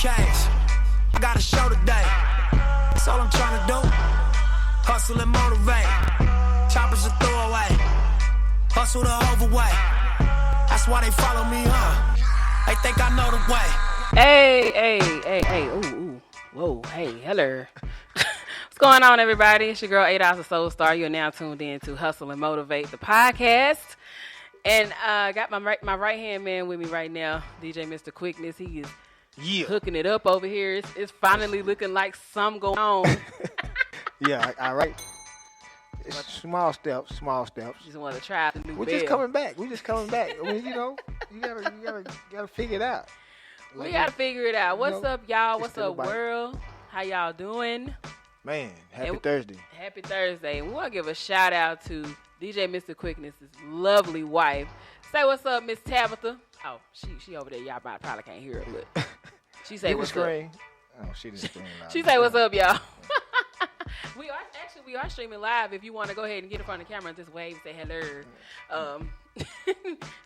cash. I got a show today. That's all I'm trying to do. Hustle and motivate. Choppers a throwaway. Hustle the overweight. That's why they follow me, They think I know the way. Hey. Ooh. Whoa, hey, hello. What's going on, everybody? It's your girl, 8 Hours of Soul Star. You're now tuned in to Hustle and Motivate, the podcast. And got my right-hand man with me right now, DJ Mr. Quickness. He is hooking it up over here. It's finally looking like something going on. Yeah, all right. Small steps. Just want to try the new We're bell. just coming back. I mean, you gotta figure it out. We gotta figure it out. What's up, y'all? What's up, world? How y'all doing? Man, happy Thursday. Happy Thursday. We want to give a shout out to DJ Mr. Quickness' lovely wife. Say what's up, Miss Tabitha. Oh, she over there. Y'all probably can't hear her, but she say what's up. Oh, she didn't scream loud. She say what's up, y'all. We are streaming live. If you want to go ahead and get in front of the camera and just wave and say hello.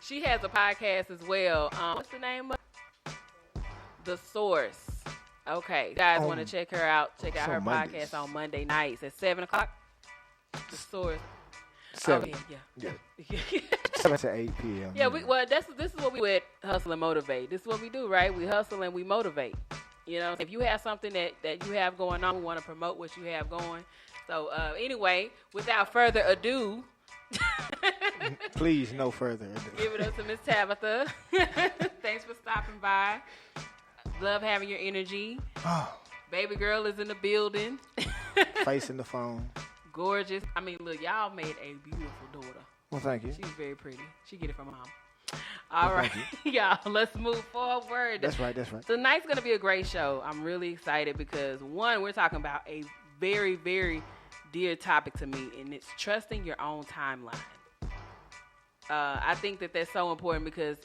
She has a podcast as well. What's the name of it? The Source. Okay, you guys want to check her out. Check out her podcast on Monday nights at 7 o'clock. The Source. 7. Oh, yeah. 7 to 8 p.m. Yeah, this is what we do at Hustle and Motivate. This is what we do, right? We hustle and we motivate. You know, if you have something that you have going on, we want to promote what you have going. So, anyway, without further ado. Please, no further ado. Give it up to Miss Tabitha. Thanks for stopping by. Love having your energy. Baby girl is in the building. Facing the phone. Gorgeous. I mean, look, y'all made a beautiful daughter. Well, thank you. She's very pretty. She get it from mom. All right, y'all, let's move forward. That's right. Tonight's going to be a great show. I'm really excited because, one, we're talking about a very, very dear topic to me, and it's trusting your own timeline. I think that's so important because,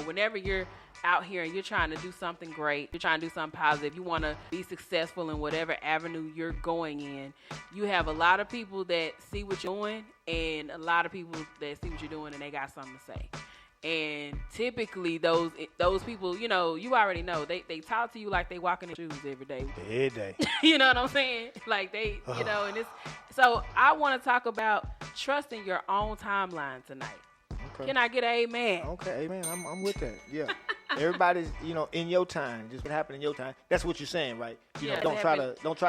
whenever you're out here and you're trying to do something great, you're trying to do something positive, you want to be successful in whatever avenue you're going in, you have a lot of people that see what you're doing and a lot of people that see what you're doing and they got something to say. And typically those people, you already know, they talk to you like they walking in shoes every day. Every day. You know what I'm saying? Like they, and it's, so I want to talk about trusting your own timeline tonight. Okay. Can I get an amen? Okay, amen. I'm with that. Yeah. Everybody's, in your time. Just what happened in your time. That's what you're saying, right? Don't try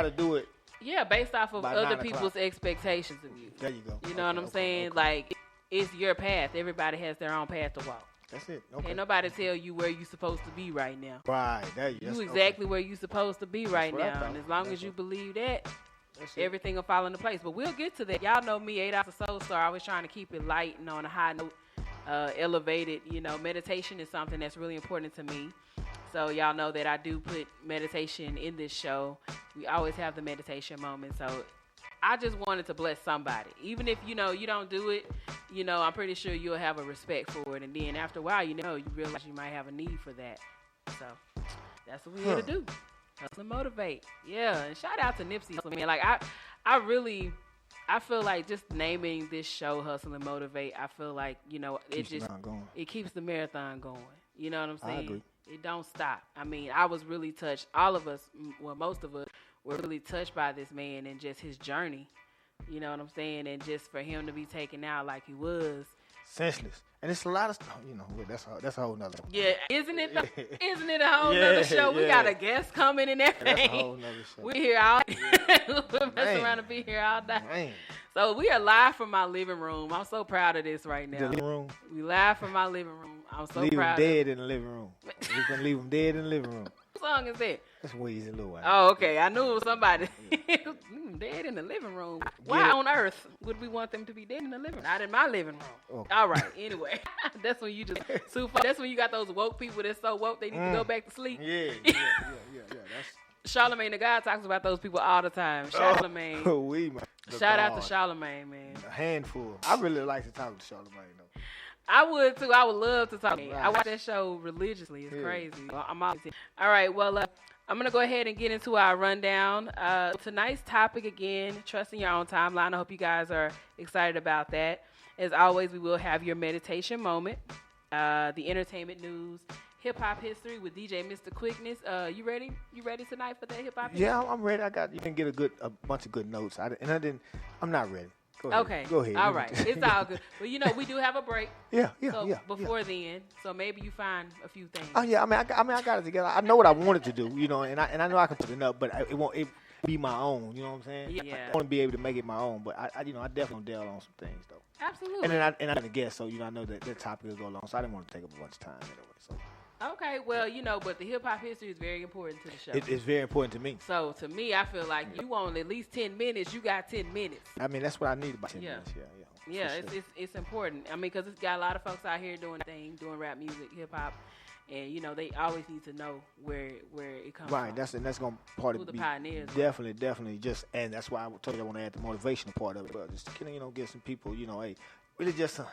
to do it. Yeah, based off of other people's expectations of you. There you go. You know what I'm saying? Okay. Like, it's your path. Everybody has their own path to walk. That's it. Okay. Can't nobody tell you where you're supposed to be right now. Right. There you go. You exactly where you're supposed to be right now. And as long as you believe that, everything will fall into place. But we'll get to that. Y'all know me, 8 Hours of Soul Star. I was trying to keep it light and on a high note, elevated. Meditation is something that's really important to me. So y'all know that I do put meditation in this show. We always have the meditation moment. So I just wanted to bless somebody. Even if, you don't do it, I'm pretty sure you'll have a respect for it. And then after a while, you realize you might have a need for that. So that's what we're here to do. Hustle and motivate. Yeah. And shout out to Nipsey. Man, like I feel like just naming this show Hustle and Motivate, I feel like, it keeps the marathon going. You know what I'm saying? I agree. It don't stop. I mean, I was really touched. All of us, most of us were really touched by this man and just his journey. You know what I'm saying? And just for him to be taken out like he was. Senseless. And it's a lot of stuff, that's a whole nother. Yeah, isn't it a whole nother show? We got a guest coming and everything. That's a whole nother show. We here all we'll mess around and be here all day. Man. So we are live from my living room. I'm so proud of this right now. The living room? We live from my living room. I'm so proud. Leave them dead in the living room. We're going to leave them dead in the living room. What song is that? That's Weezy Lil Wayne. Oh, okay. I knew it was somebody. Dead in the living room. Why on earth would we want them to be dead in the living room? Not in my living room. Okay. All right. Anyway, that's when you just super. That's when you got those woke people that's so woke they need to go back to sleep. Yeah. That's Charlamagne the God talks about those people all the time. Charlamagne. Shout out to Charlamagne, man. A handful. I really like to talk to Charlamagne though. I would too. I would love to talk. Right. I watch that show religiously. It's crazy. I'm all right. Well, I'm going to go ahead and get into our rundown. Tonight's topic, again, trusting your own timeline. I hope you guys are excited about that. As always, we will have your meditation moment, the entertainment news, hip hop history with DJ Mr. Quickness. You ready? You ready tonight for that hip hop? Yeah, I'm ready. You can get a bunch of good notes. I'm not ready. Go ahead. Okay. Go ahead. All right. It's all good. But we do have a break. Yeah. Before then, so maybe you find a few things. Oh yeah. I got it together. I know what I wanted to do. And I know I can put it up, but it won't be my own. You know what I'm saying? Yeah. I want to be able to make it my own, but I definitely delve on some things though. Absolutely. And then I'm a guest, so I know that topic will go long, so I didn't want to take up a bunch of time anyway. So. Okay, well, but the hip-hop history is very important to the show. It's very important to me. So, to me, I feel like you want at least 10 minutes, you got 10 minutes. I mean, that's what I need about 10 minutes. Yeah, sure. it's important. I mean, because it's got a lot of folks out here doing rap music, hip-hop, and, they always need to know where it comes from. Right, that's going to part of the be pioneers. Definitely and that's why I told you I want to add the motivational part of it, but just, get some people, hey, really just, to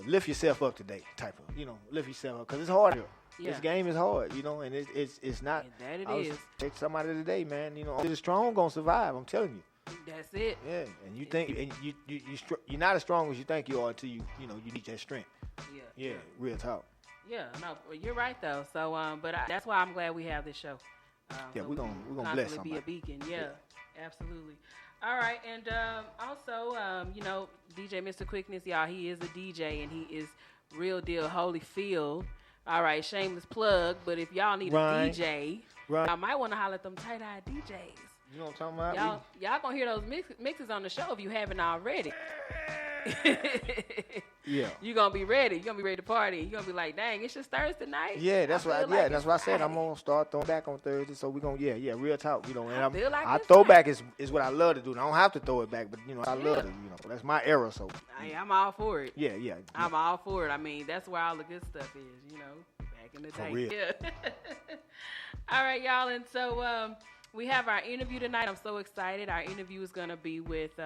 lift yourself up today type of, lift yourself up, because it's hard here. Yeah. This game is hard, and it's not. And that it is. Take somebody today, man. Only the strong gonna survive. I'm telling you. That's it. Yeah, and you think, and you're not as strong as you think you are until you reach that strength. Yeah. Real talk. Yeah, no, you're right though. So, that's why I'm glad we have this show. Yeah, so we're gonna bless somebody. Be a beacon. Yeah, absolutely. All right, and also, DJ Mr. Quickness, y'all, he is a DJ and he is real deal Holyfield. All right, shameless plug, but if y'all need a DJ, I might want to holler at them tight-eyed DJs. You know what I'm talking about? Y'all gonna hear those mixes on the show if you haven't already. Yeah. You're gonna be ready. You're gonna be ready to party. You're gonna be like, dang, it's just Thursday night. Yeah, that's what I said. I'm gonna start throwing back on Thursday, so we're gonna real talk. And I throwback is what I love to do. I don't have to throw it back, but I love to. That's my era. So I'm all for it. Yeah. I'm all for it. I mean, that's where all the good stuff is. Back in the day. For real. Yeah. All right, y'all, and so we have our interview tonight. I'm so excited. Our interview is gonna be with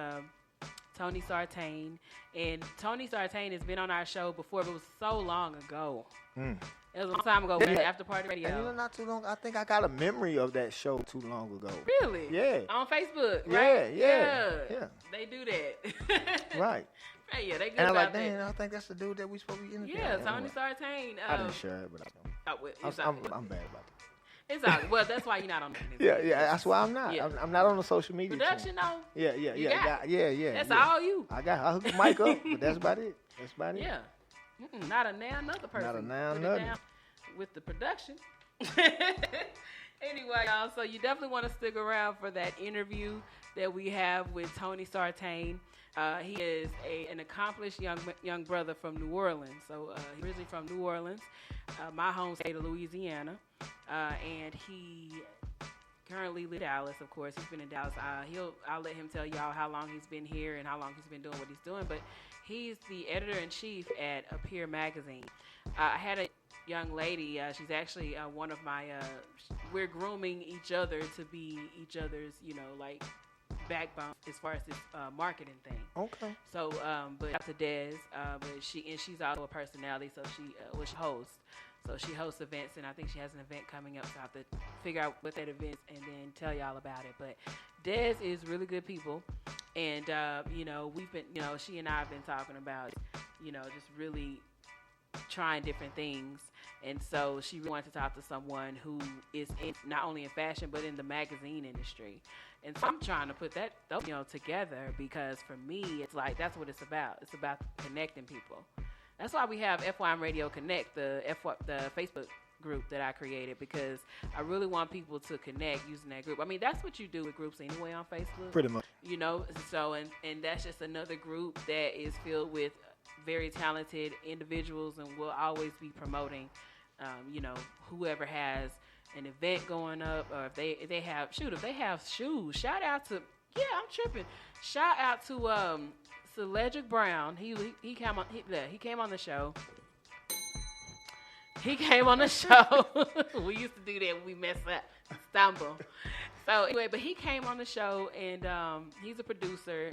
Tony Sartain. And Tony Sartain has been on our show before, but it was so long ago. It was a long time ago. After Party Radio. And not too long. I think I got a memory of that show too long ago. Really? Yeah. On Facebook, right? Yeah. They do that. Right. Yeah, they good and I'm about like, that. dang, I think that's the dude that we supposed to be interviewing. Yeah, Tony Sartain. I didn't share it, but I don't. I'm bad about that. It's all well. That's why you're not on the Yeah. That's why I'm not. Yeah. I'm not on the social media. Production, though. Yeah. That's all you. I hooked the mic up, but that's about it. Yeah. Not a now another person. Not a now Put it nothing. down with the production. Anyway, y'all. So you definitely want to stick around for that interview that we have with Tony Sartain. He is an accomplished young brother from New Orleans. So he's originally from New Orleans, my home state of Louisiana, and he currently lives in Dallas. Of course, he's been in Dallas. I'll let him tell y'all how long he's been here and how long he's been doing what he's doing. But he's the editor-in-chief at Appear Magazine. I had a young lady. She's actually one of my. We're grooming each other to be each other's, backbone as far as this marketing thing. Okay. So, but Dr. Des, but she's also a personality, so she hosts. So she hosts events, and I think she has an event coming up. So I have to figure out what that event is and then tell y'all about it. But Des is really good people, and we've been, she and I have been talking about, just really trying different things. And so she really wanted to talk to someone who is not only in fashion but in the magazine industry. And so I'm trying to put that together, because for me it's like that's what it's about. It's about connecting people. That's why we have FYM Radio Connect, the Facebook group that I created, because I really want people to connect using that group. I mean, that's what you do with groups anyway on Facebook. Pretty much. So and that's just another group that is filled with very talented individuals, and we'll always be promoting, whoever has an event going up, or if they have shoes. Shout out to I'm tripping. Shout out to Cedric Brown. He came on the show. He came on the show. We used to do that when we mess up, stumble. So anyway, but he came on the show, and he's a producer,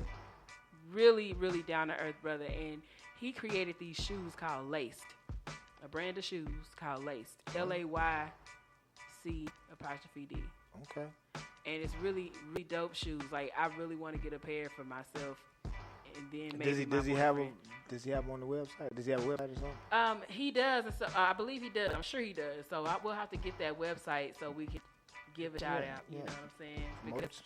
really, really down to earth brother, and he created these shoes called Laced, a brand of shoes called Laced, LAYC''D. Okay. And it's really, really dope shoes. Like, I really want to get a pair for myself and then maybe does he have him on the website? Does he have a website or something? He does, and so I believe he does. I'm sure he does. So we'll have to get that website so we can give a shout out. You know what I'm saying? Because,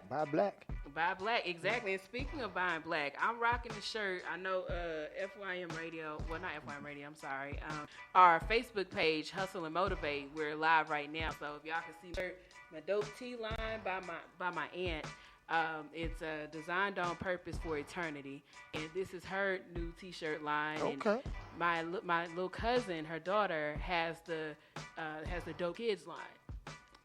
buy black. Buy black, exactly. And speaking of buying black, I'm rocking the shirt. I know FYM Radio, well, not FYM Radio, I'm sorry. Our Facebook page, Hustle and Motivate, we're live right now. So if y'all can see my dope tee line by my aunt. It's designed on purpose for eternity, and this is her new T-shirt line. Okay. And my little cousin, her daughter, has the Dope Kids line.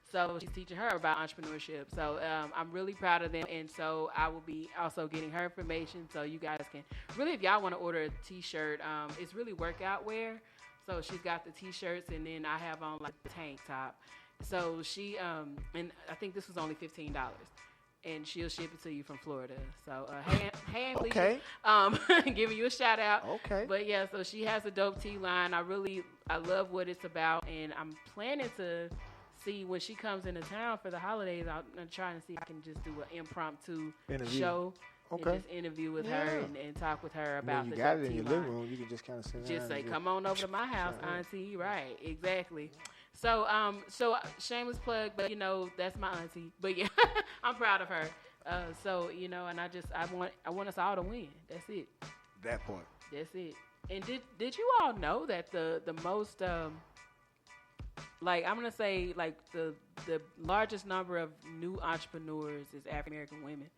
So she's teaching her about entrepreneurship. So I'm really proud of them, and so I will be also getting her information. So you guys can really, if y'all want to order a T-shirt, it's really workout wear. So she's got the T-shirts, and then I have on like the tank top. So she and I think this was only $15. And she'll ship it to you from Florida. So, hey, okay. Giving you a shout out. Okay. But yeah, so she has a dope tea line. I love what it's about, and I'm planning to see when she comes into town for the holidays. I'm trying to see if I can just do an impromptu show. Okay. And just interview with her and talk with her about you the got dope it in tea your line. living room. You can just kind of sit down. Just say, come on over to my house, auntie. Right, exactly. So, shameless plug, but that's my auntie. But yeah, I'm proud of her. So and I want us all to win. That's it. That part. That's it. And did you all know that the most like I'm gonna say like the largest number of new entrepreneurs is African American women?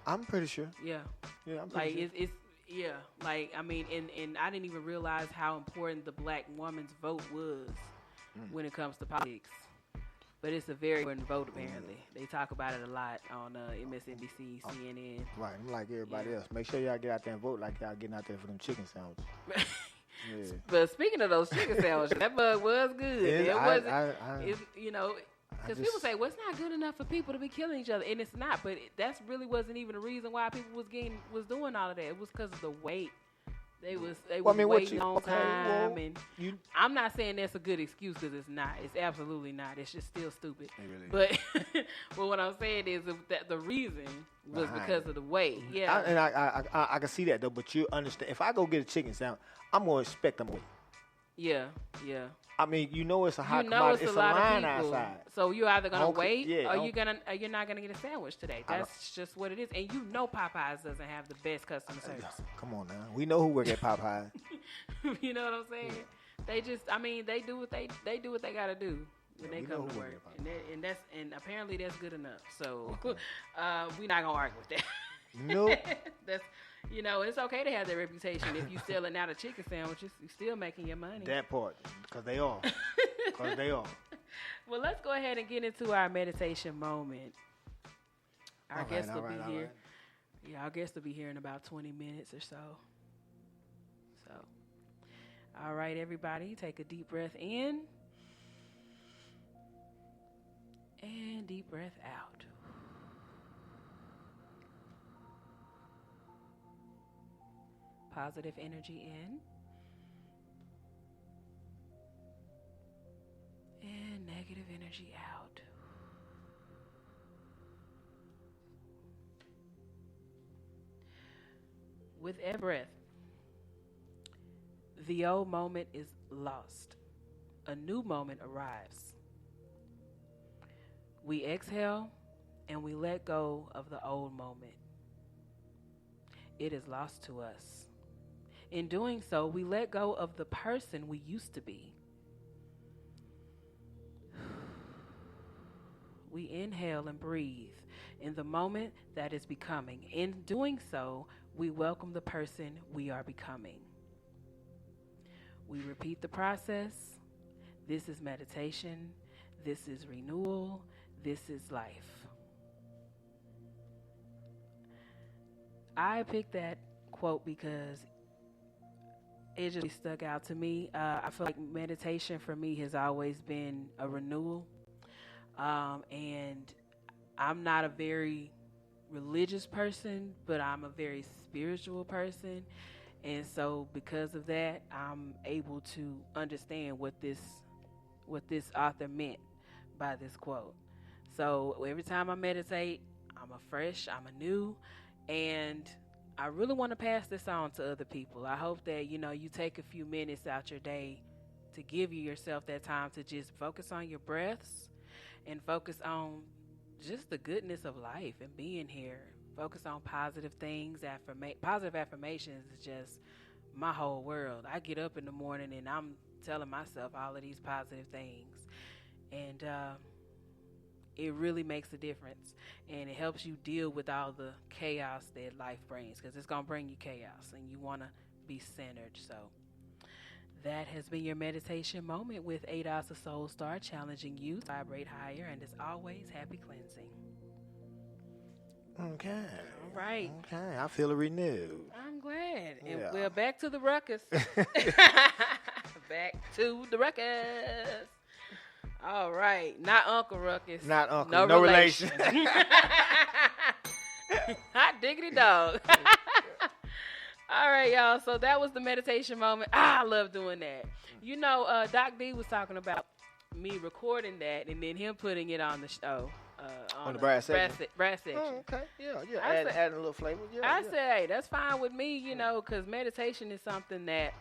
I'm pretty sure. Yeah. Yeah, I'm pretty sure. It's yeah. Like I mean, and I didn't even realize how important the black woman's vote was when it comes to politics. But it's a very important vote, apparently. They talk about it a lot on MSNBC, CNN. Right, I'm like everybody else. Make sure y'all get out there and vote like y'all getting out there for them chicken sandwiches. Yeah. But speaking of those chicken sandwiches, that bug was good. It wasn't, because people say, well, it's not good enough for people to be killing each other. And it's not, but that's really wasn't even the reason why people was doing all of that. It was because of the wait. They was waiting a long time, and I'm not saying that's a good excuse because it's not. It's absolutely not. It's just still stupid. Really but what I'm saying is that the reason was because of the wait. Yeah, I can see that though. But you understand, if I go get a chicken sandwich, I'm gonna expect them to wait. Yeah. I mean, it's a hot commodity. It's a line outside. So you're either gonna wait, or you're not gonna get a sandwich today. That's just what it is. And Popeyes doesn't have the best customer service. Come on now, we know who work at Popeyes. You know what I'm saying? They just, they do what they do what they gotta do when they come to work, and apparently that's good enough. So we're not gonna argue with that. Nope. That's it's okay to have that reputation. If you selling out of chicken sandwiches, you're still making your money. That part, because they are. Well, let's go ahead and get into our meditation moment. Our guest will be here. Right. Yeah, our guest will be here in about 20 minutes or so. So, all right, everybody, take a deep breath in and deep breath out. Positive energy in and negative energy out. With every breath, the old moment is lost. A new moment arrives. We exhale and we let go of the old moment. It is lost to us. In doing so, we let go of the person we used to be. We inhale and breathe in the moment that is becoming. In doing so, we welcome the person we are becoming. We repeat the process. This is meditation. This is renewal. This is life. I picked that quote because it just stuck out to me. I feel like meditation for me has always been a renewal. And I'm not a very religious person, but I'm a very spiritual person. And so because of that, I'm able to understand what this author meant by this quote. So every time I meditate, I'm a new, and I really want to pass this on to other people. I hope that, you take a few minutes out your day to give yourself that time to just focus on your breaths and focus on just the goodness of life and being here. Focus on positive things. Positive affirmations is just my whole world. I get up in the morning and I'm telling myself all of these positive things. And it really makes a difference. And it helps you deal with all the chaos that life brings, because it's going to bring you chaos and you want to be centered. So that has been your meditation moment with ADOS the Soul Star, challenging you to vibrate higher, and as always, happy cleansing. Okay. All right. Okay. I feel renewed. I'm glad. And Yeah. we're back to the ruckus. Back to the ruckus. All right. Not Uncle Ruckus. Not uncle. No, No relation. relation. Hot diggity dog. All right, y'all. So that was the meditation moment. I love doing that. Doc D was talking about me recording that and then him putting it on the show. On the brass section? Brass section. Oh, okay. Yeah. I said- Adding a little flavor. Yeah. I said, hey, that's fine with me, because meditation is something that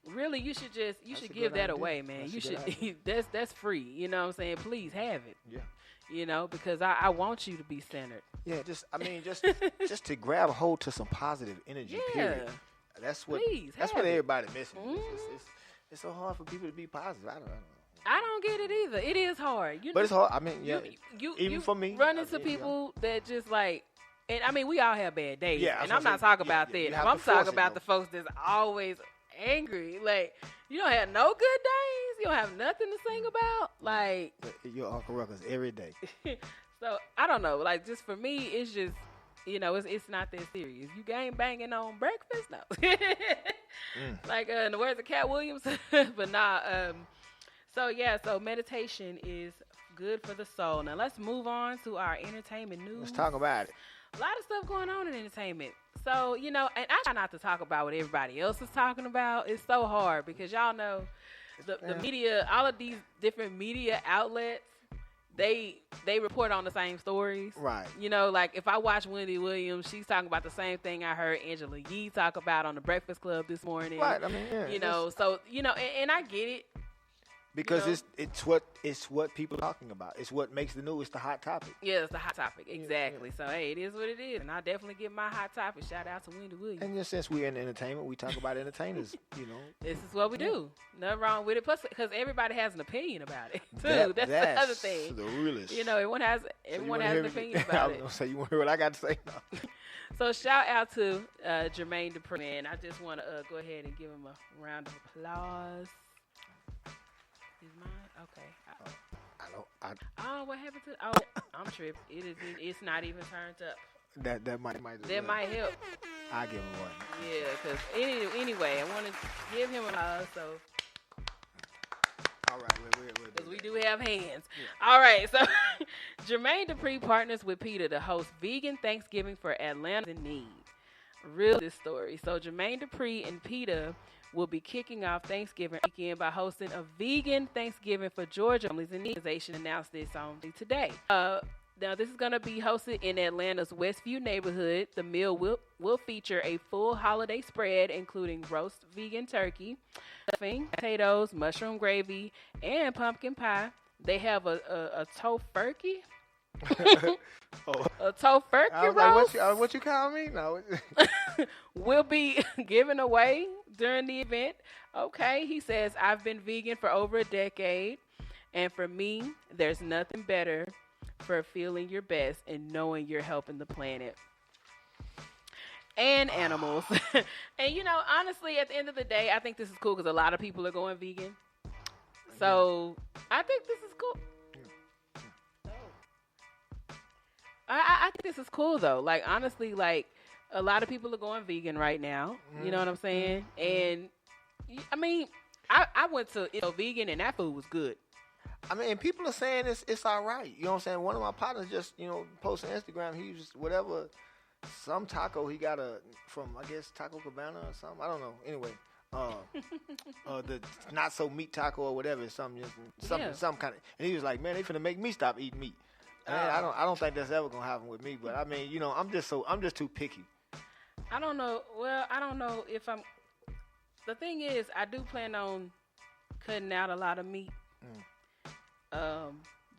really you should That's a give good that idea. away, man. That's You a good should that's free. You know what I'm saying? Please have it. Yeah. Because I want you to be centered. Yeah, just to grab a hold to some positive energy. Yeah. Period. That's what Please, that's have what it. everybody missing. Mhm. It's so hard for people to be positive. I don't know. I don't get it either. It is hard. But it's hard. I mean, yeah. You even for me, run I into mean, people that just like, and I mean, we all have bad days. Yeah, I was and I'm gonna not say, talking yeah, about yeah, you that. have I'm to force talking it, about though. the folks that's always angry. Like, you don't have no good days. You don't have nothing to sing about. Like, Your Uncle Ruckus every day. so I don't know. Like, just for me, it's just, it's not that serious. You gang banging on breakfast? No. Like, in the words of Cat Williams. But nah, so meditation is good for the soul. Now let's move on to our entertainment news. Let's talk about it. A lot of stuff going on in entertainment. So, and I try not to talk about what everybody else is talking about. It's so hard because y'all know the media, all of these different media outlets, they report on the same stories. Right. Like if I watch Wendy Williams, she's talking about the same thing I heard Angela Yee talk about on the Breakfast Club this morning. Right. I mean, yeah. So, and I get it. Because it's what people are talking about. It's what makes the news. It's the hot topic. Yeah, it's the hot topic. Exactly. So, hey, it is what it is. And I definitely give my hot topic. Shout out to Wendy Williams. And just since we're in entertainment, we talk about entertainers. This is what we do. Nothing wrong with it. Plus, because everybody has an opinion about it, too. That's the other thing. The realest. Everyone has an opinion about I it. was going to say, you want to hear what I got to say now? So, shout out to Jermaine Dupri. Man, I just want to go ahead and give him a round of applause. Is mine? Okay. Oh, what happened to? Oh, I'm tripping. It's not even turned up. That might Might help. I'll give him one. Yeah, because anyway, I want to give him a so. All right, we'll Because we do have hands. Yeah. All right, so Jermaine Dupri partners with PETA to host Vegan Thanksgiving for Atlanta in Need. Real this story. So Jermaine Dupri and PETA will be kicking off Thanksgiving weekend by hosting a vegan Thanksgiving for Georgia families in need. The organization announced this on today. Now, this is going to be hosted in Atlanta's Westview neighborhood. The meal will feature a full holiday spread, including roast vegan turkey, stuffing, potatoes, mushroom gravy, and pumpkin pie. They have a tofurkey. A tofurkey roast. Like, what you call me? No. Will be given away during the event. Okay, he says, I've been vegan for over a decade, and for me, there's nothing better for feeling your best and knowing you're helping the planet and animals. And honestly, at the end of the day, I think this is cool because a lot of people are going vegan. So I think this is cool. I think this is cool though. Like honestly, like a lot of people are going vegan right now. You know what I'm saying? And I mean, I went to vegan and that food was good. I mean, and people are saying it's all right. You know what I'm saying? One of my partners just, posted on Instagram. He was whatever, some taco he got from, I guess, Taco Cabana or something. I don't know. Anyway, the not so meat taco or whatever, some kind of. And he was like, man, they finna make me stop eating meat. And I don't think that's ever gonna happen with me. But I mean, I'm just too picky. I don't know. Well, I don't know if I'm. The thing is, I do plan on cutting out a lot of meat.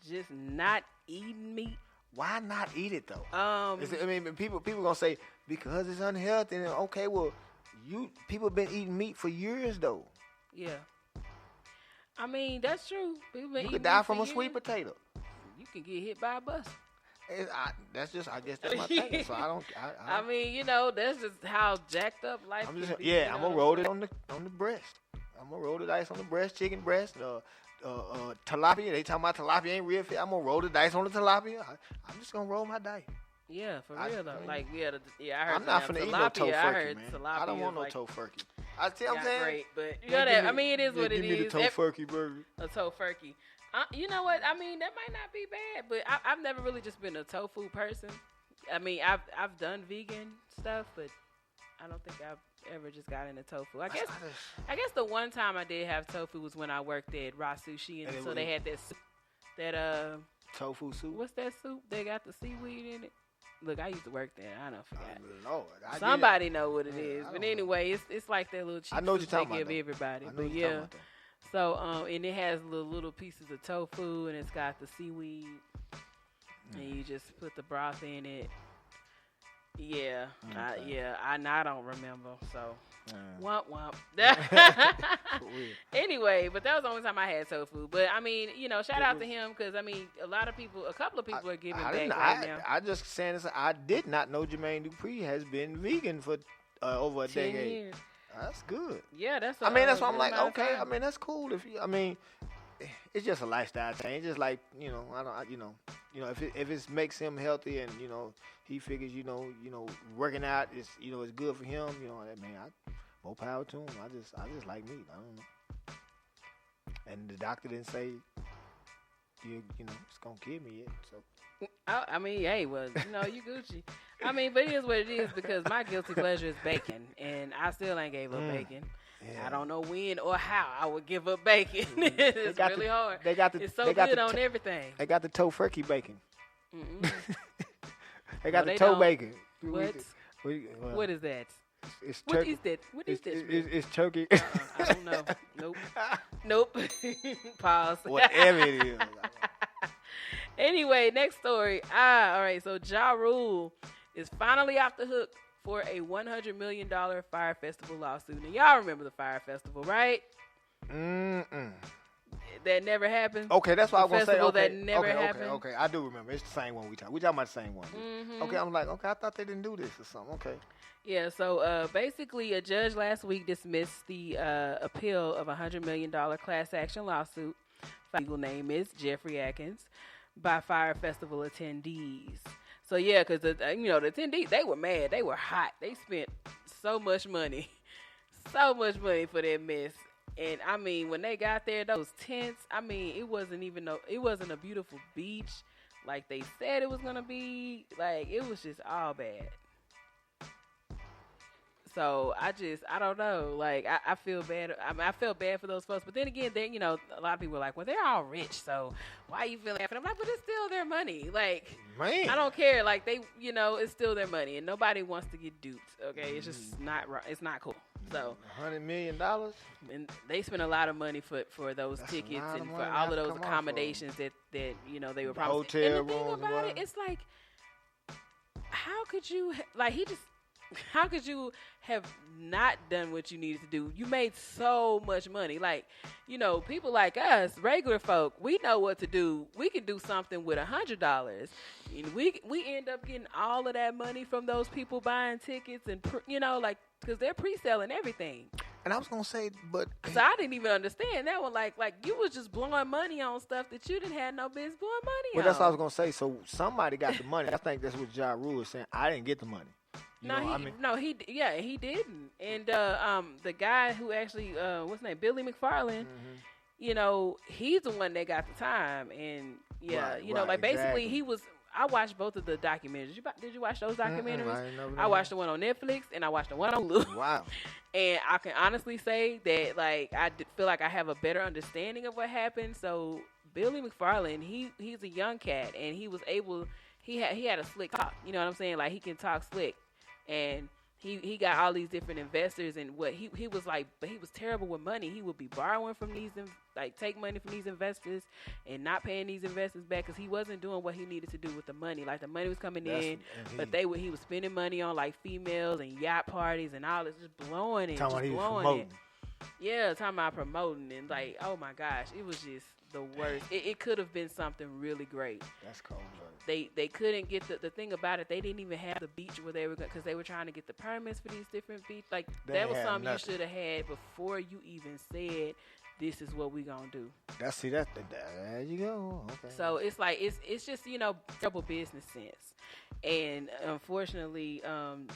Just not eating meat. Why not eat it though? People gonna say because it's unhealthy. And okay, well, people been eating meat for years though. Yeah. I mean, that's true. People been You eating could die meat from for a sweet years. potato. You can get hit by a bus. I guess that's my thing. So I don't. I mean, that's just how jacked up life I'm can just, be. yeah, I'm gonna roll it on the breast. I'm gonna roll the dice on the breast, chicken breast, tilapia. They talking about tilapia ain't real fit. I'm gonna roll the dice on the tilapia. I'm just gonna roll my dice. Yeah, for real though. I heard. I'm not finna eat no tofurkey, man. I don't want no like, tofurkey. I'm saying. Great, but it is what it is. Give me the tofurkey burger. A tofurkey. You know what? I mean, that might not be bad, but I've never really just been a tofu person. I mean, I've done vegan stuff, but I don't think I've ever just got into tofu. I guess the one time I did have tofu was when I worked at Raw Sushi, and so they had that soup, that tofu soup. What's that soup? They got the seaweed in it. Look, I used to work there. I don't forget. Lord, Somebody know what it is, but anyway, it's like that little cheap I know what you're soup talking they give about, everybody. I know But what you're talking about, so and it has little pieces of tofu, and it's got the seaweed, and you just put the broth in it. Yeah, okay. I don't remember. So, womp womp. Anyway, but that was the only time I had tofu. But I mean, shout out to him because I mean, a couple of people are giving back right now. I just saying this. I did not know Jermaine Dupri has been vegan for over a 10 decade. years. That's good. Yeah, that's. That's why I'm like, okay. I mean, that's cool. It's just a lifestyle change. It's just like if it makes him healthy and he figures working out is it's good for him. More power to him. I just like meat. I don't know. And the doctor didn't say it's gonna kill me yet. So. I mean, hey, well, you Gucci. I mean, but it is what it is because my guilty pleasure is bacon, and I still ain't gave up bacon. Yeah. I don't know when or how I would give up bacon. It's really hard. It's so good on everything. They got the tofurkey bacon. They got the don't. bacon. What is that? It's what turkey. is that? What is that? It's turkey. I don't know. Nope. Pause. Whatever it is. Anyway, next story. All right. So Ja Rule is finally off the hook for a $100 million Fire Festival lawsuit. And y'all remember the Fire Festival, right? That never happened. Okay, that's what I was going to say. Okay, that never happened. Okay, I do remember. It's the same one we talking about the same one. Mm-hmm. Okay, I'm like, I thought they didn't do this or something. Okay. Yeah, so basically a judge last week dismissed the appeal of a $100 million class action lawsuit. Legal name is Jeffrey Atkins by Fire Festival attendees. So yeah, because the attendees, they were mad, they were hot, they spent so much money for that mess. And I mean, when they got there, those tents, I mean, it wasn't a beautiful beach like they said it was gonna be. Like it was just all bad. So I don't know. Like I feel bad. I felt bad for those folks. But then again, a lot of people are like, well, they're all rich, so why are you feeling bad for them? I'm like, but it's still their money. Like, man, I don't care. Like they, it's still their money, and nobody wants to get duped. Okay, it's just not right. It's not cool. So $100 million, and they spent a lot of money for those tickets and for all of those accommodations that they were promised. Hotel and the thing about it, it's like, how could you how could you have not done what you needed to do? You made so much money. Like, people like us, regular folk, we know what to do. We can do something with $100. And we end up getting all of that money from those people buying tickets and, because they're pre-selling everything. And I was going to say, but... So I didn't even understand that one. Like you was just blowing money on stuff that you didn't have no business blowing money on. Well, that's what I was going to say. So somebody got the money. I think that's what Ja Rule is saying. I didn't get the money. He didn't. And the guy who actually, what's his name, Billy McFarland, he's the one that got the time. And basically he was. I watched both of the documentaries. Did you watch those documentaries? I watched the one on Netflix and I watched the one on Hulu. Wow. And I can honestly say that I feel like I have a better understanding of what happened. So Billy McFarland, he's a young cat and he was able. He had a slick talk. You know what I'm saying? Like he can talk slick. And he got all these different investors, and what he was like, but he was terrible with money. He would be borrowing from these, take money from these investors and not paying these investors back because he wasn't doing what he needed to do with the money. Like the money was coming in, but he was spending money on like females and yacht parties and all this, just blowing it, just blowing it. Yeah, talking about promoting, and like, oh my gosh, it was just the worst. It could have been something really great. That's cold. They couldn't get the thing about it. They didn't even have the beach where they were going, because they were trying to get the permits for these different beach. Like that was something you should have had before you even said this is what we gonna do. There you go. Okay. So it's like it's just terrible business sense. And unfortunately,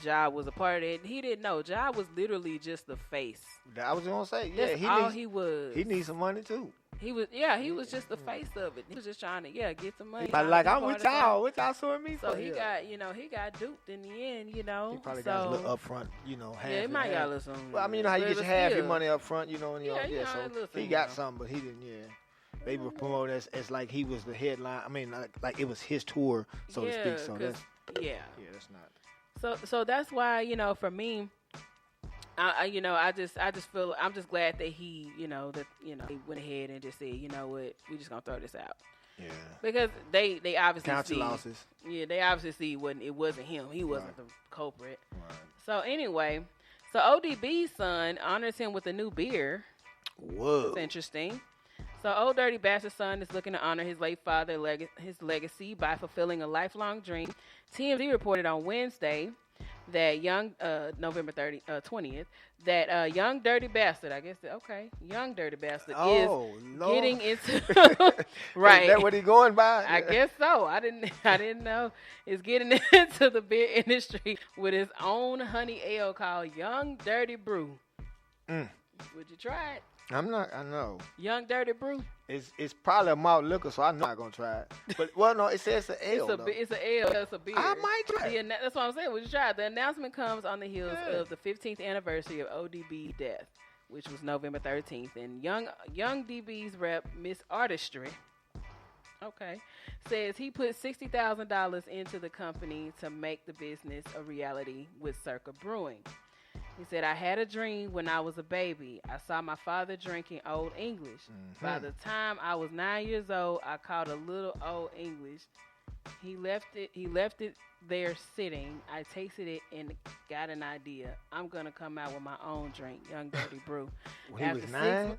Ja was a part of it. He didn't know. Ja was literally just the face. I was gonna say, he was. He needs some money too. He was just the face of it. He was just trying to get some money. But like, I'm with y'all. What y'all suing me for? So he got duped in the end. He probably got a little upfront. Half. Yeah, he might got a little something. Well, I mean, how you get half your money up front, so he got some, but he didn't. Yeah. They were promoting as like he was the headline. I mean, like it was his tour, so to speak. So that's that's not. So that's why for me, I just feel I'm just glad that he he went ahead and just said, you know what, we just gonna throw this out. Yeah. Because they obviously count your losses. Yeah, they obviously see it wasn't him. He wasn't the culprit. Right. So anyway, ODB's son honors him with a new beer. Whoa. It's interesting. So Old Dirty Bastard's son is looking to honor his late father, his legacy by fulfilling a lifelong dream. TMZ reported on Wednesday that November 20th, that Young Dirty Bastard, Young Dirty Bastard is getting into right. Is that what he going by? I guess so. I didn't know. Is getting into the beer industry with his own honey ale called Young Dirty Brew. Would you try it? I know. Young Dirty Brew. It's probably a malt liquor, so I'm not gonna try it. But no, it says it's an ale. It's an ale. It's a beer. I might try it. That's what I'm saying. Would you try it? The announcement comes on the heels of the 15th anniversary of ODB's death, which was November 13th. And young DB's rep, Miss Artistry, says he put $60,000 into the company to make the business a reality with Circa Brewing. He said, I had a dream when I was a baby. I saw my father drinking Old English. Mm-hmm. By the time I was 9 years old, I caught a little Old English. He left it there sitting. I tasted it and got an idea. I'm going to come out with my own drink, Young Dirty Brew. He was 9?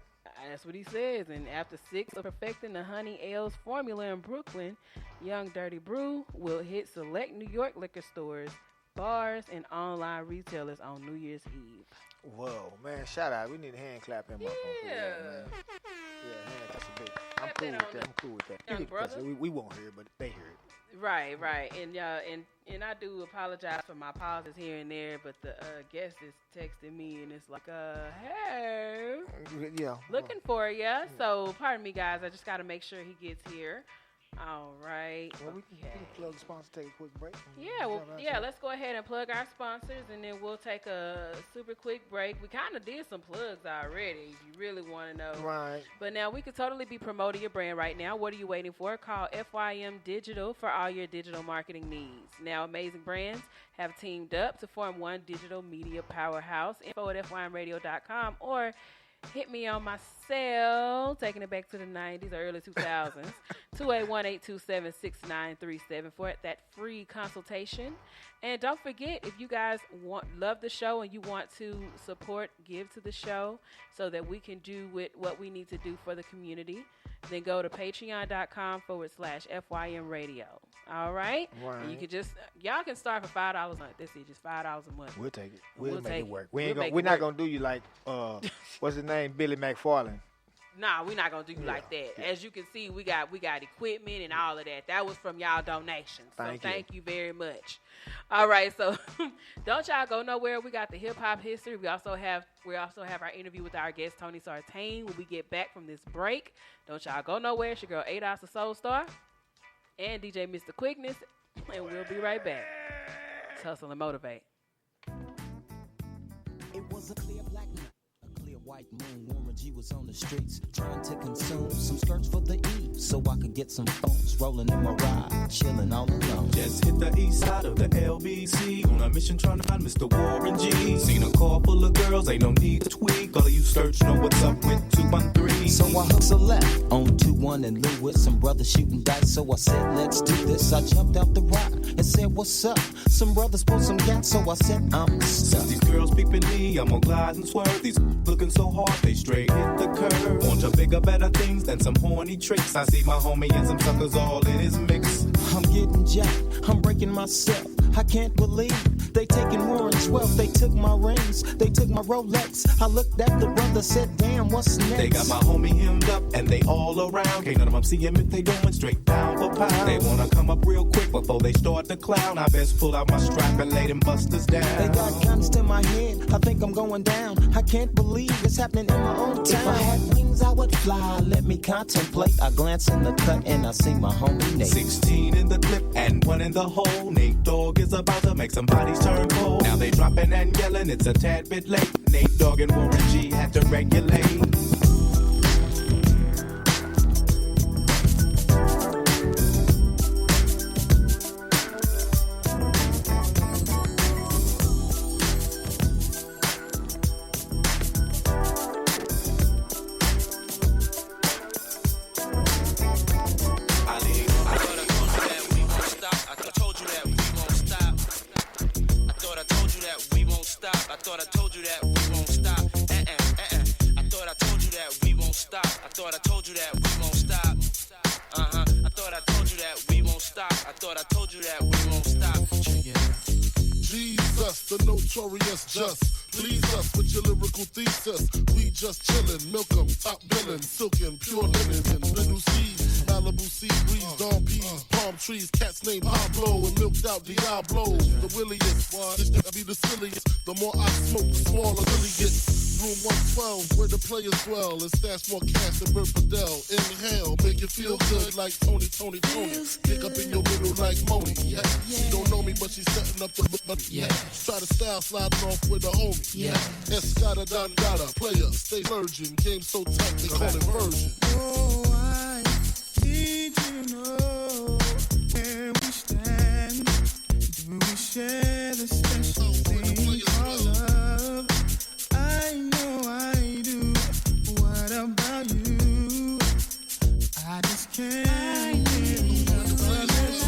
That's what he says. And after 6 of perfecting the Honey Ales formula in Brooklyn, Young Dirty Brew will hit select New York liquor stores, bars, and online retailers on New Year's Eve. Whoa, man, shout out. We need a hand clap in my phone. Yeah, man. Yeah, hand claps a bit. I'm cool with that. Young brother. We won't hear it, but they hear it. Right. And I do apologize for my pauses here and there, but the guest is texting me, and it's like, hey. Yeah. Looking for you. Yeah. So, pardon me, guys. I just got to make sure he gets here. All right. Well, we can plug the sponsor, take a quick break. Let's go ahead and plug our sponsors, and then we'll take a super quick break. We kind of did some plugs already, if you really want to know. Right. But now we could totally be promoting your brand right now. What are you waiting for? Call FYM Digital for all your digital marketing needs. Now, amazing brands have teamed up to form one digital media powerhouse. Info at FYMradio.com, or hit me on my cell, taking it back to the 90s or early 2000s, 281-827-6937 for that free consultation. And don't forget, if you guys love the show and you want to support, give to the show so that we can do what we need to do for the community, then go to patreon.com/FYM radio. All right? And you can y'all can start for $5 a month. That's it, just $5 a month. We'll take it. We'll make it work. We're not going to do you like, what's his name, Billy McFarland. Nah, we're not going to do you like that. Yeah. As you can see, we got equipment and all of that. That was from y'all donations. Thank you very much. All right, so don't y'all go nowhere. We got the hip-hop history. We also have our interview with our guest, Tony Sartain, when we get back from this break. Don't y'all go nowhere. It's your girl, 8 Ounce of Soul Star, and DJ Mr. Quickness, and we'll be right back. Let's hustle and motivate. It was a clear black night, a clear white moon, Warren G was on the streets trying to consume some skirts for the E, so I could get some phones rolling in my ride, chilling all alone. Just hit the east side of the LBC on a mission trying to find Mr. Warren G. Seen a car full of girls, ain't no need to tweak. All of you search know what's up with 213. So I hooked a left on 21 and Lewis, some brothers shooting dice. So I said, let's do this. I jumped out the ride and said, what's up? Some brothers pulled some gas, so I said, I'm stuck. Since these girls peeping me, I'm gonna glide and swerve. These looking so hard, they straight hit the curve. Want to bigger, better things than some horny tricks. I see my homie and some suckers all in his mix. I'm getting jacked, I'm breaking myself. I can't believe they taking Warren's wealth. They took my rings, they took my Rolex. I looked at the brother, said, damn, what's next? They got my homie hemmed up and they all around. Can't none of them see him if they going straight down for pound. They wanna come up real quick before they start to clown. I best pull out my strap and lay them busters down. They got guns to my head, I think I'm going down. I can't believe it's happening in my own town. If I had wings, I would fly, let me contemplate. I glance in the cut and I see my homie Nate. 16 in the clip and 1 in the hole. Nate Dogg is about to make some bodies turn cold. Now they dropping and yelling, it's a tad bit late. Nate Dogg and Warren G had to regulate. Just please us with your lyrical thesis. We just chillin', milk 'em, top billin', silkin', pure linen, and little seeds, Malibu sea breeze, dawn peas, palm trees, cats named Pablo, and milked out Diablo. The williest, this to be the silliest. The more I smoke, the smaller really gets. Room 112, where the players dwell, and stash more cash than Bert Fidel. Inhale, make you feel good like Tony. Pick up in your middle like Moni. Yeah. She don't know me, but she's setting up the yeah. Try to style sliding off with a homie. Yeah. Escada Don Gata, player, stay virgin. Game so tight, they call it version. Oh, I need to know where we stand. Do we share the special thing called love? I know I do. What about you? I just can't get enough of this.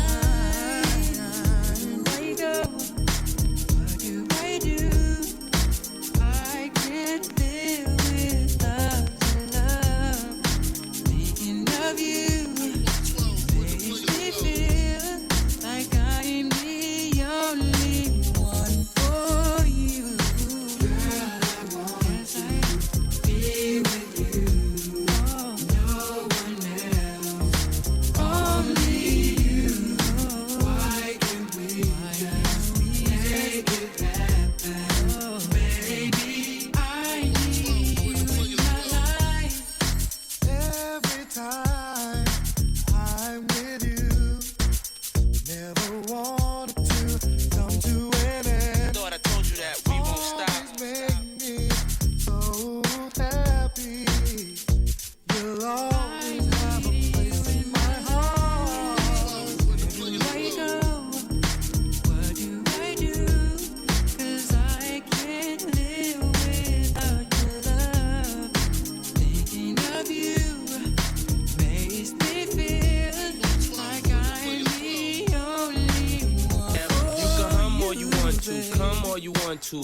Where you go? What do I do? I can't live without your love. Thinking of you makes me feel like I am the only one for you.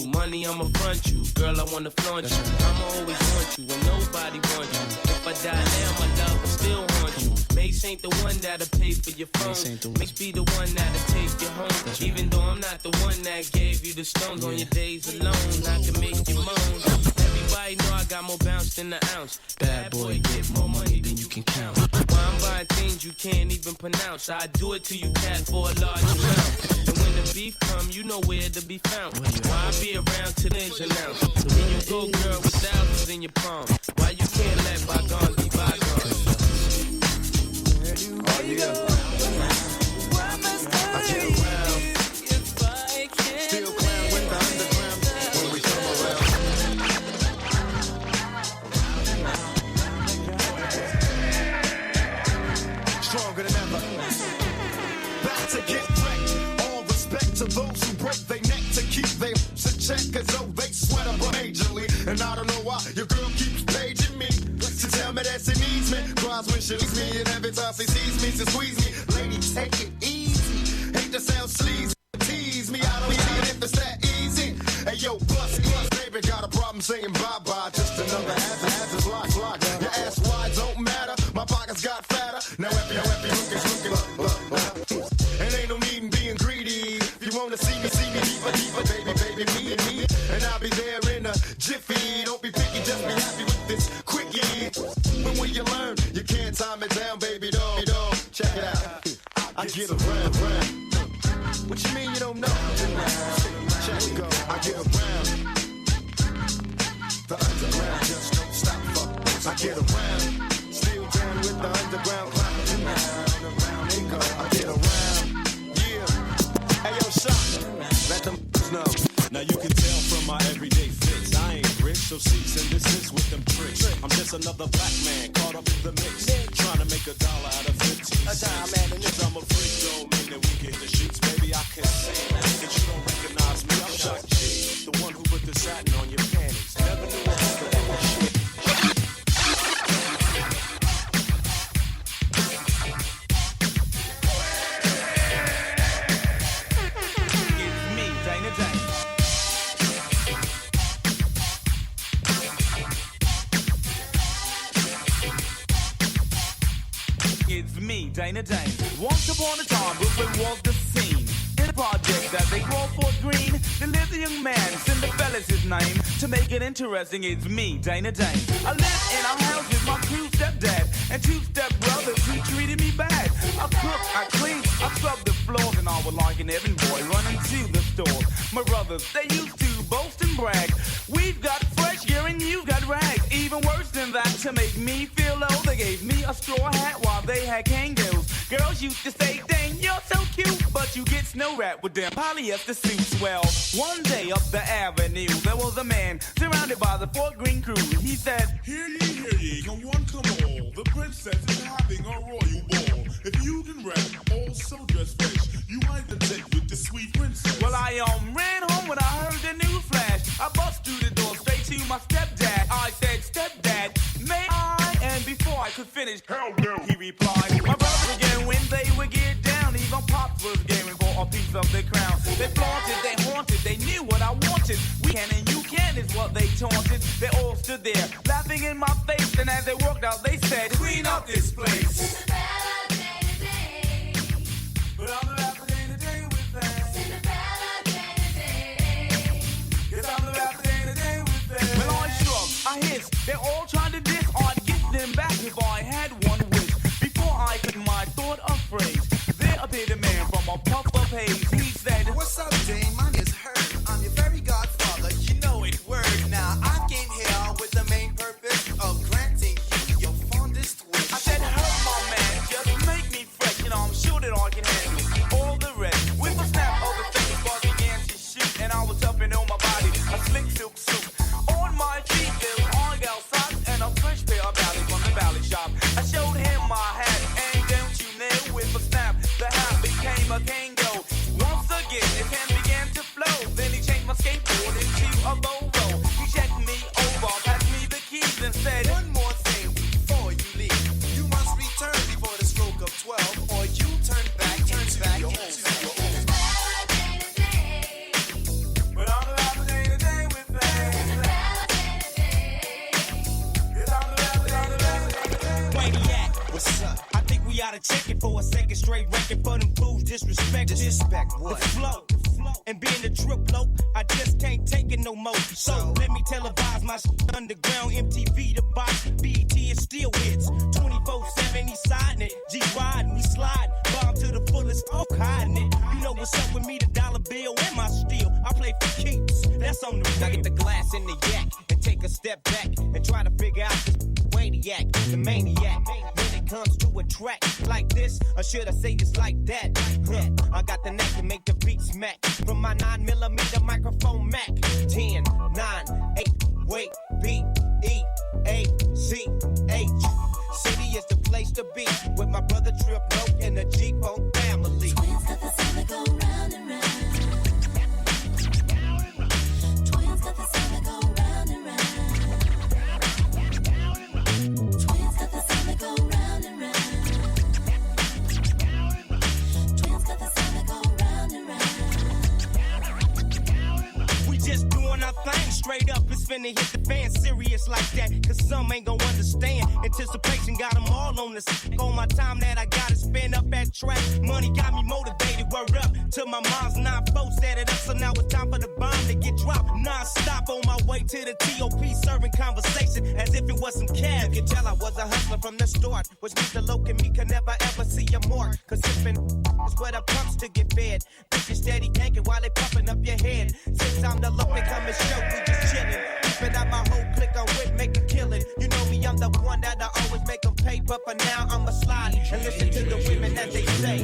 Money, I'ma front you. Girl, I wanna flaunt you. I'ma always want you when nobody wants you. If I die now, my love will still haunt you. Mace ain't the one that'll pay for your phone. Mace be the one that'll take you home. Even though I'm not the one that gave you the stones on your days alone, I can make you moan. Everybody know I got more bounce than the ounce. Bad boy, get more money than you can count. Why I'm buying things you can't even pronounce. I do it to you, cat, for a large amount. And when the beef come, you know where to be found. Why I be around till it's announced. So when you go, girl, with thousands in your palm, why you can't let bygones be bygones? Oh, yeah. What must I do if I can't? Still clown with the underground when we come around. check, cause oh, they sweat up majorly. And I don't know why your girl keeps paging me. She tell me that she needs me, cries when she leaves me, and every time she sees me, she squeeze me. Lady, take it easy. Hate to sound sleazy, tease me. I don't even if it's that easy. Hey yo, plus, baby, got a problem saying bye-bye. Just another hazard, block. Your ass wide don't matter. My pockets got fatter. Now every looking. And ain't no need in being greedy. If you wanna see me deeper, baby, me. And I'll be there in a jiffy. Don't be picky, just be happy with this quickie. When you learn, you can't time it down, baby doll. Check it out. I get around. What you mean you don't know? Check it go. I get around. The underground just don't stop. Fuck. I get around. Still down with the underground clown. Around they go. I get around. Yeah. Hey yo, shot. Let them know. Now you can tell from my everyday fits, I ain't rich, so cease and desist with them tricks. I'm just another black man caught up in the mix, trying to make $1 out of 15 cents. Cause I'm a freak, don't mean that we get the shoots. Baby, I can say that you don't recognize me. I'm Shock G, the one who put the satin on your panties. Never knew I had to do shit. Dana Dane. Once upon a time, Brooklyn was the scene. In a project that they call Fort Greene, there lived a young man, Cinderella's his name. To make it interesting, it's me, Dana Dane. I lived in a house with my two stepdad and two stepbrothers who treated me bad. I cooked, I cleaned, I scrubbed the floors, and I was like an errand boy running to the store. My brothers, they used to boast and brag. We've got fresh gear and you've got rags. Even worse than that, to make me feel low, they gave me a straw hat while they had kangaroos. Girls used to say, dang, you're so cute, but you get snow wrapped with them polyester suits. Well, one day up the avenue, there was a man surrounded by the Fort Greene crew. He said, Hear ye, come one, come all. The princess is having a royal ball. If you can rap, also dress fresh, you might take with the sweet princess. Well, I ran home when I heard the news flash. I bust through the door straight to my stepdad. I said, stepdad, may I? And before I could finish, hell no, he replied. My brothers again when they would get down. Even Pops was gaming for a piece of the crown. They flaunted, they haunted, they knew what I wanted. We can and you can is what they taunted. They all stood there, laughing in my face. And as they walked out, they said, clean up this place. But I'm the rapper day to day with that. Yes, I'm the rapper day to day with that. Well, I shrugged, I hissed. They're all trying to diss. I'd get them back if I had one wish. Before I could my thought of phrase, there appeared a man from a puff of haze. He said, what's up, Dane? My name's Herb. I'm your very godfather. You know it, word. Now, I came here with the main purpose of granting you your fondest wish. I said, Herb, my man, just make me fresh, and I'm sure that I can handle all the rest. With a snap of the fingers, I began to shoot, and I was up and on my body, a slick silk suit. On my feet, there was argyle socks, and a fresh pair of ballies from the valley shop. I showed him my hat, and don't you know, with a snap, the hat became a kango. Once again, his hand began to flow, then he changed my skateboard into a Volvo. He checked me over, passed me the keys, and said, one more thing before you leave. You must return before the stroke of 12, or you turn back into your own. But I'm the rapper day to day with that. Yes, I'm the rapper day to day. Maniac, What's up? I think we oughta check it for a second straight record for them fools disrespect. Disrespect what? The flow. And being the drip bloke, I just can't take it no more. So let me televise my shit underground. MTV the box, BET is still hits. 24/7 he siding it, G riding, we slide. Bomb to the fullest, all hiding it. You know what's up with me, the dollar bill and my steel. I play for keeps, that's on the real. I get the glass in the yak and take a step back and try to figure out this maniac, the maniac. When it comes to a track like this, or should I say it's like that? I got the knack to make the beat smack. From my 9mm microphone Mac. 10, 9, 8, wait, B, E, A, C, H. City is the place to be with my brother Trip Loke and the G-Funk family. Twins got the sound that go round and round. nothing. Straight up, it's finna hit the fan serious like that. Cause some ain't gon' understand. Anticipation got them all on this. All my time that I gotta spend up at track. Money got me motivated. Word up to my mom's 9-4 set it up. So now it's time for the bomb to get dropped. Non-stop on my way to the TOP, serving conversation as if it was some cash. You can tell I was a hustler from the start, which means the loc and me can never ever see a mark. Cause sipping is where the pumps to get fed. Bitches steady yanking while they pumping up your head. Since I'm the loc, they come and show we just chillin'. Keeping out my whole clique on whip, make a killing. You know me, I'm the one that'll always make them pay. But for now, I'ma slide and listen to the women that they say.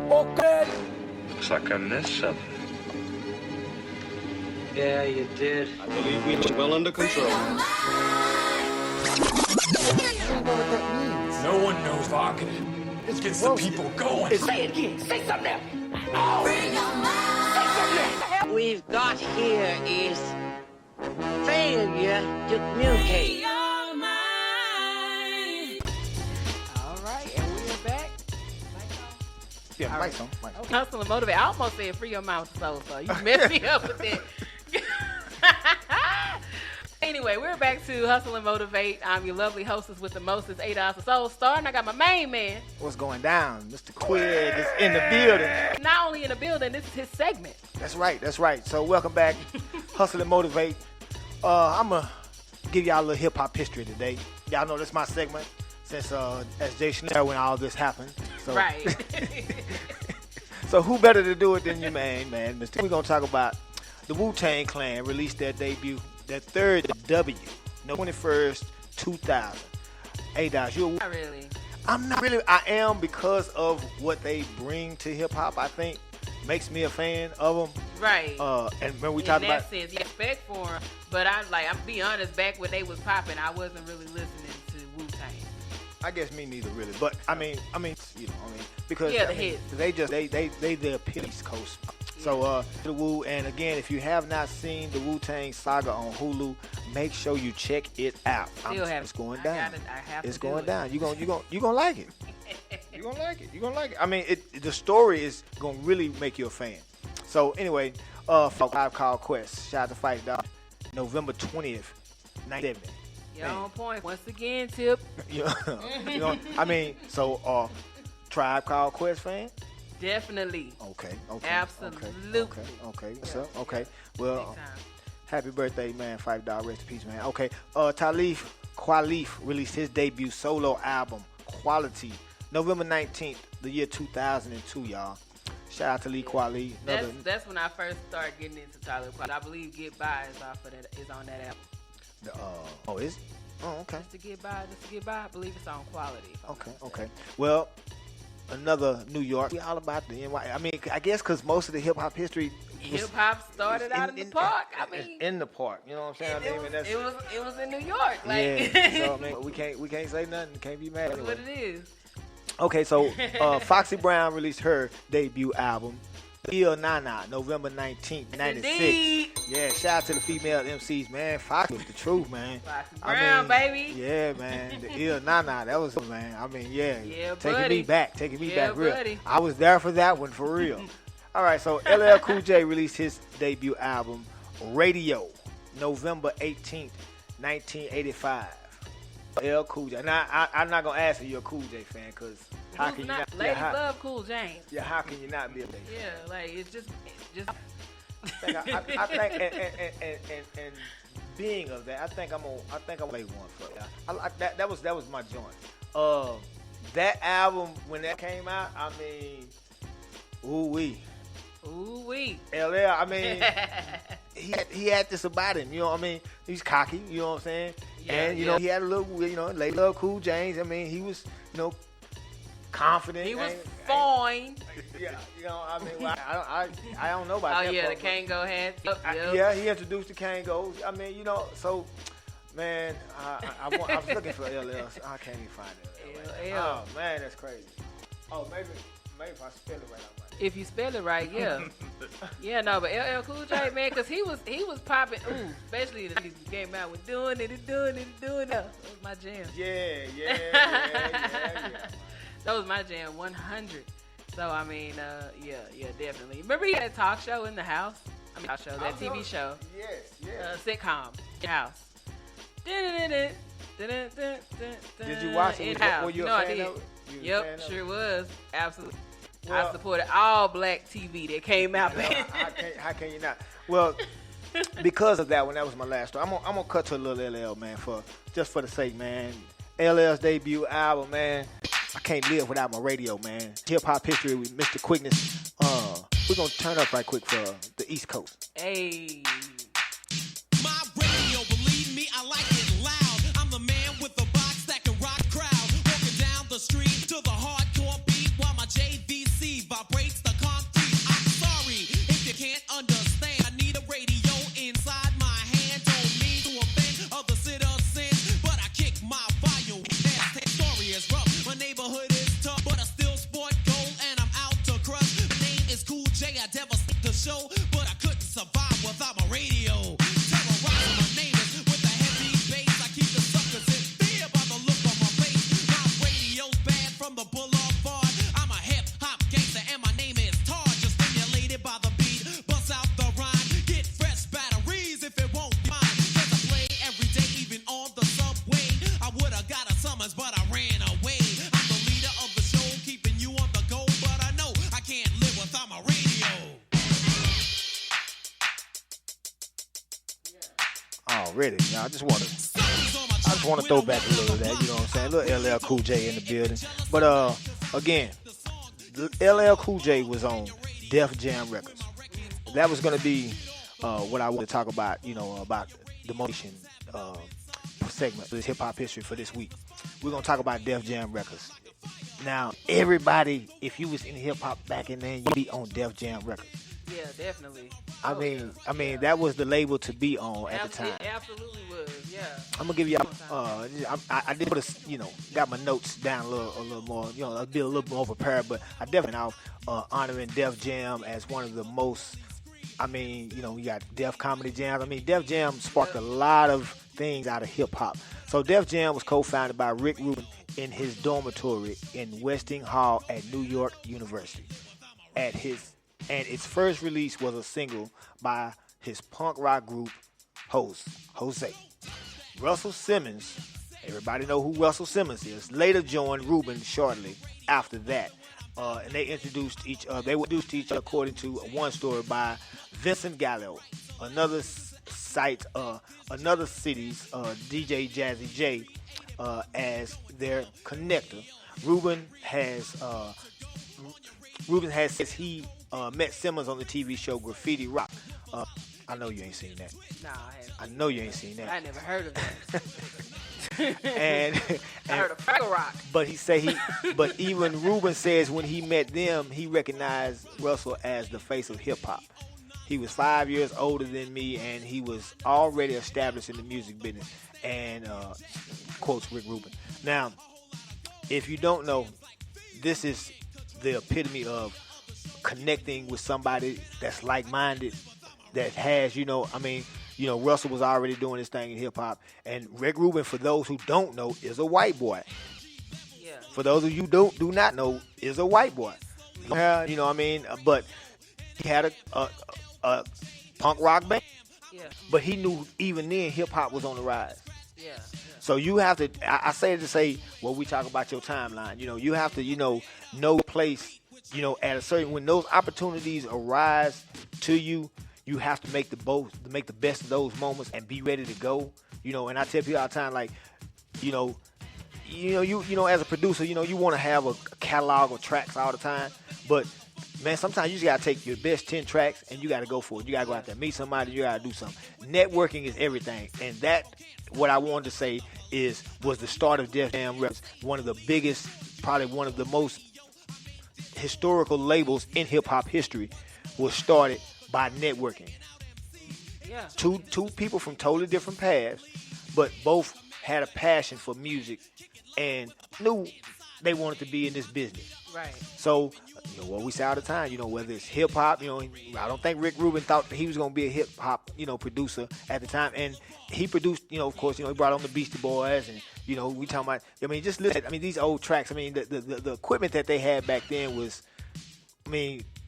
Okay. Looks like I missed something. Yeah, you did. I believe we are well under control. No one knows vocative. It gets the people going. Say it again. Say something else. Oh. Say something else. We've got here is failure to communicate. All right, and we're back. Yeah, Mike's on. Okay. Hustle and motivate. I almost said free your mouth soul, so you messed me up with that. Anyway, we're back to Hustle and Motivate. I'm your lovely hostess with the mostest, $8 a soul star, and I got my main man. What's going down? Mr. Quig is in the building. Not only in the building, this is his segment. That's right, that's right. So welcome back, Hustle and Motivate. I'm going to give y'all a little hip-hop history today. Y'all know this is my segment since as Jay Schnell when all this happened. So. Right. So who better to do it than your man, Mr. We're going to talk about the Wu-Tang Clan released their debut, their third W, November 21st, 2000. Hey, Dosh, you Not really. I'm not really. I am because of what they bring to hip-hop, I think, makes me a fan of them. Right. And when we talk about... In that sense, you respect for them, but I'm be honest, back when they was popping, I wasn't really listening to Wu-Tang. I guess me neither, really. But, I mean, because yeah, they the epitome East Coast. So, the Wu, and again, if you have not seen the Wu-Tang Saga on Hulu, make sure you check it out. It's going down. It's going down. You're gonna like it. You're gonna like it. You're gonna like it. I mean, the story is gonna really make you a fan. So anyway, for Five Call Quest, shout out to Fight Dog, November 20th, 1970. You're on point once again, Tip. So Tribe Called Quest fan. Definitely. Okay. Absolutely. Okay. So, okay. Well, happy birthday, man. $5. Rest in peace, man. Okay. Talib Kweli released his debut solo album, Quality, November 19th, the year 2002, y'all. Shout out to Lee Kweli. That's when I first started getting into Talib Kweli. I believe Get By is on that album. Is it? Oh, okay. Just to get by, I believe it's on Quality. Okay. Well, another New York. We all about the NY. I mean, I guess because most of the hip hop history. Hip hop started out in the park. In the park. You know what I'm saying? It was in New York. So we can't say nothing. Can't be mad. That's what it is. Okay, so Foxy Brown released her debut album, Il Nana, November 19th, 96. Yeah, shout out to the female MCs, man. Foxy was the truth, man. Foxy Brown, baby. Yeah, man. The Il Nana, that was, man. I mean, yeah. Taking me back real. Buddy. I was there for that one, for real. All right, so LL Cool J released his debut album, Radio, November 18th, 1985. LL Cool J. Now, I'm not going to ask if you're a Cool J fan, because how can you not? Ladies love Cool James. Yeah, how can you not be a J fan? Yeah, like, it's just. I think, and being of that, I think I'm play one for you. I like that. That was my joint. That album when that came out, I mean, ooh wee. LL, I mean, he had this about him. You know what I mean? He's cocky. You know what I'm saying? Yeah, and you know he had a little, like Love Cool James. I mean, he was, confident. He was fine. Yeah, I mean, well, I don't know about that. Oh yeah, part, the Kango had. Yeah, he introduced the Kangos. I mean, so, man, I was looking for LL. So I can't even find it. Oh man, that's crazy. Oh, maybe if I spell it right, I might. If you spell it right, yeah. Yeah, no, but LL Cool J, man, because he was popping, especially the he came out with doing it. That was my jam. Yeah. That was my jam, 100. So, I mean, yeah, definitely. Remember he had a talk show in the house? Talk show, that TV show. Yes. Sitcom, house. Did you watch it? Were you a fan I did. of it? Yep, sure was. Absolutely. Well, I supported all black TV that came out back. How can you not? Well, because of that one, that was my last story. I'm gonna cut to a little LL, man, for the sake, man. LL's debut album, man. I can't live without my radio, man. Hip hop history with Mr. Quickness. We're gonna turn up right quick for the East Coast. Hey. My radio, believe me, I like it loud. I'm the man with the box that can rock crowd. Walking down the street to the hardcore beat while my JVC vibrates the concrete. I'm sorry if you can't understand. I need a radio inside my hand. Don't mean to offend other citizens, but I kick my volume. That story is rough. My neighborhood is tough, but I still sport gold and I'm out to crush. My name is Cool J. I devastate the show, but I couldn't survive without my radio. Terrorizing my neighbors with a heavy bass. I keep the suckers in fear by the look on my face. My radio's bad from the boulevard. I'm a hip hop gangster and my name is Tar. Just stimulated by the beat. Bust out the rhyme. Get fresh batteries if it won't be mine. Cause I play every day, even on the subway. I would've got a summons, but I ran away. I'm the leader of the show, keeping you on the go. But I know I can't live without my radio. Already, I just want to throw back a little of that, you know what I'm saying? A little LL Cool J in the building. But again, LL Cool J was on Def Jam Records. That was going to be what I want to talk about, about the motion segment for this hip hop history for this week. We're going to talk about Def Jam Records. Now, everybody, if you was in hip hop back in then, you'd be on Def Jam Records. Yeah, definitely. I mean, that was the label to be on at the time. It absolutely was, yeah. I'm gonna give you. I did put got my notes down a little more. I'll be a little more prepared, but I definitely honoring Def Jam as one of the most. You got Def Comedy Jams. Def Jam sparked a lot of things out of hip hop. So Def Jam was co-founded by Rick Rubin in his dormitory in Westinghouse Hall at New York University. And its first release was a single by his punk rock group, Jose. Russell Simmons, everybody know who Russell Simmons is, later joined Rubin shortly after that. And they introduced each other. They were introduced to each other according to one story by Vincent Gallo, another city's DJ Jazzy J as their connector. Rubin says he met Simmons on the TV show Graffiti Rock. I know you ain't seen that. Nah, I haven't. I know you ain't seen that. I never heard of that. and I heard of Fraggle Rock. But but even Rubin says when he met them, he recognized Russell as the face of hip hop. He was 5 years older than me, and he was already established in the music business. And quotes Rick Rubin. Now, if you don't know, this is the epitome of connecting with somebody that's like-minded, that has, Russell was already doing his thing in hip-hop, and Rick Rubin, for those who don't know, is a white boy. Yeah. For those of you who do not know, is a white boy. But he had a punk rock band. Yeah. But he knew even then hip-hop was on the rise. Yeah. So you have to, I say it to say, we talk about your timeline, you have to, know your place, at a certain, when those opportunities arise to you, you have to make the best of those moments and be ready to go, and I tell people all the time, like, you as a producer, you want to have a catalog of tracks all the time, but man, sometimes you just got to take your best 10 tracks and you got to go for it. You got to go out there, meet somebody, you got to do something. Networking is everything. And that, what I wanted to say was the start of Def Jam Records, one of the biggest, probably one of the most historical labels in hip-hop history, was started by networking. Yeah. Two people from totally different paths, but both had a passion for music and knew they wanted to be in this business. Right. So what we say all the time, whether it's hip hop, I don't think Rick Rubin thought that he was gonna be a hip hop, producer at the time, and he produced, of course, he brought on the Beastie Boys, and we talking about, just listen, these old tracks, the equipment that they had back then was,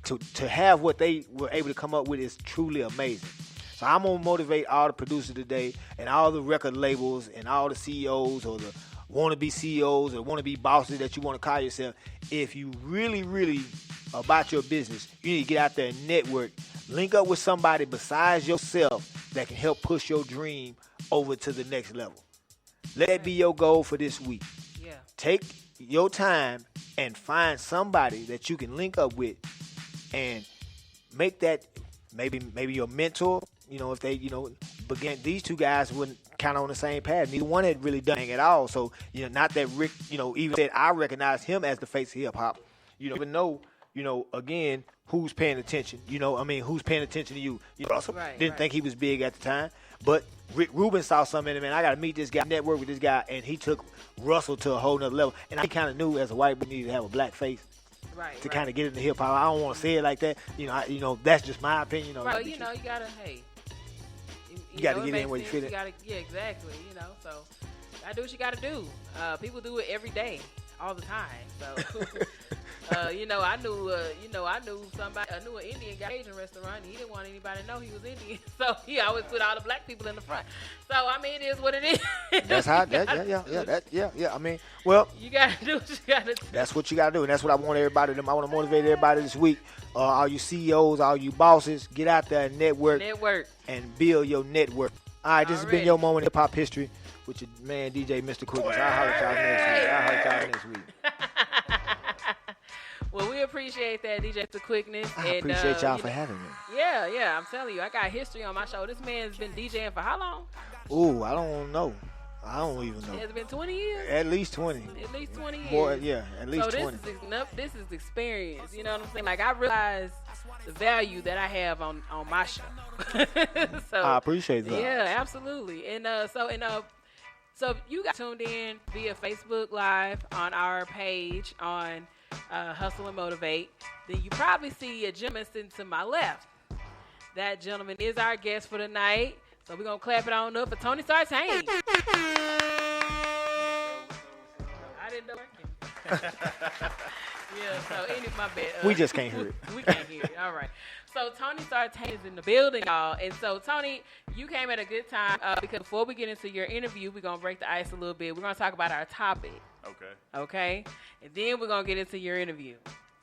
to have what they were able to come up with is truly amazing. So I'm gonna motivate all the producers today, and all the record labels, and all the CEOs or the wannabe CEOs or wannabe bosses that you want to call yourself. If you really, really about your business, you need to get out there and network. Link up with somebody besides yourself that can help push your dream over to the next level. Let that be your goal for this week. Yeah. Take your time and find somebody that you can link up with and make that maybe your mentor. If they, began, these two guys wouldn't kind of on the same path. Neither one had really done anything at all. So, not that Rick, even said I recognize him as the face of hip hop. You don't even know, again, who's paying attention. Who's paying attention to you. Russell didn't think he was big at the time. But Rick Rubin saw something in him, man. I got to meet this guy, network with this guy. And he took Russell to a whole nother level. And I kind of knew as a white boy needed to have a black face. To kind of get into hip hop. I don't want to say it like that. That's just my opinion. Right, you gotta, you got to get in where you fit it. Yeah, exactly. So gotta do what you gotta do. People do it every day, all the time. So, I knew somebody. I knew an Indian guy Asian restaurant. He didn't want anybody to know he was Indian, so he always put all the black people in the front. So it is what it is. That's how. Well, you gotta do what you gotta do. That's what you gotta do, and that's what I want everybody to do. I want to motivate everybody this week. All you CEOs, all you bosses, get out there and network. And build your network. All right, this has been your moment in hip hop history with your man DJ Mr. Quickness. I'll holler at y'all next week. Well, we appreciate that, DJ Mr. Quickness. I appreciate y'all for having me. Yeah, I'm telling you, I got history on my show. This man's been DJing for how long? Ooh, I don't know. I don't even know. It's been 20 years? At least 20. At least 20 years. More, yeah, at least 20. So this is experience. You know what I'm saying? Like, I realize the value that I have on my show. So I appreciate that. Yeah, absolutely. And so if you got tuned in via Facebook Live on our page on Hustle and Motivate, then you probably see a gentleman sitting to my left. That gentleman is our guest for the night. So we're going to clap it on up for Tony Sartain. I didn't know. Yeah, so my bad. We just can't hear it. We can't hear it. All right. So Tony Sartain is in the building, y'all. And so, Tony, you came at a good time because before we get into your interview, we're going to break the ice a little bit. We're going to talk about our topic. Okay? And then we're going to get into your interview.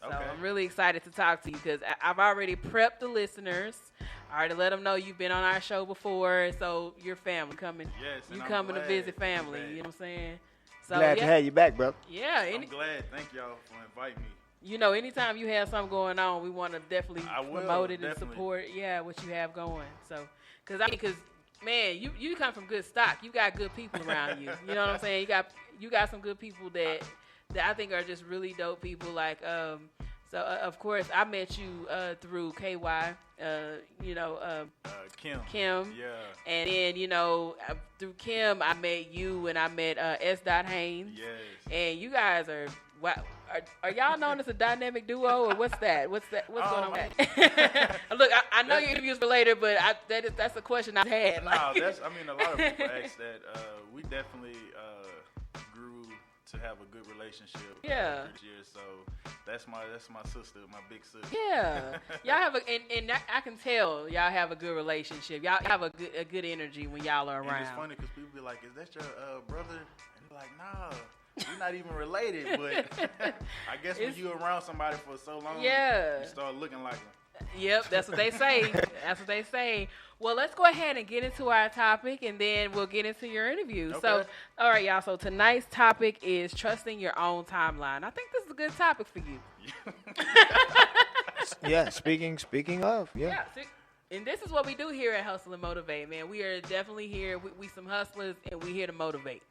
So I'm really excited to talk to you because I've already prepped the listeners. I already let them know you've been on our show before, so your family coming. Yes, you coming to visit family. You know what I'm saying? So glad to have you back, bro. Yeah, I'm glad. Thank y'all for inviting me. Anytime you have something going on, we want to definitely promote it and support. Yeah, what you have going. So, because man, you come from good stock. You got good people around you. You know what I'm saying? You got some good people that I think are just really dope people. Like of course, I met you through KY. Kim. Yeah. And then, through Kim, I met you and I met S. Haynes. Yes. And you guys are, wow. Are y'all known as a dynamic duo or what's that? What's going on with that? Look, I know your interviews for later, but that's a question I had. No, a lot of people ask that. We definitely grew to have a good relationship. Yeah. Years, so that's my sister, my big sister. Yeah. Y'all have and I can tell y'all have a good relationship. Y'all have a good energy when y'all are around. And it's funny because people be like, "Is that your brother?" And they're like, "Nah, we're not even related." But I guess when you're around somebody for so long, you start looking like them. Yep, that's what they say. That's what they say. Well, let's go ahead and get into our topic, and then we'll get into your interview. Okay. So, all right, y'all. So tonight's topic is trusting your own timeline. I think this is a good topic for you. Yeah, speaking of, yeah. And this is what we do here at Hustle and Motivate, man. We are definitely here. We some hustlers, and we here to motivate.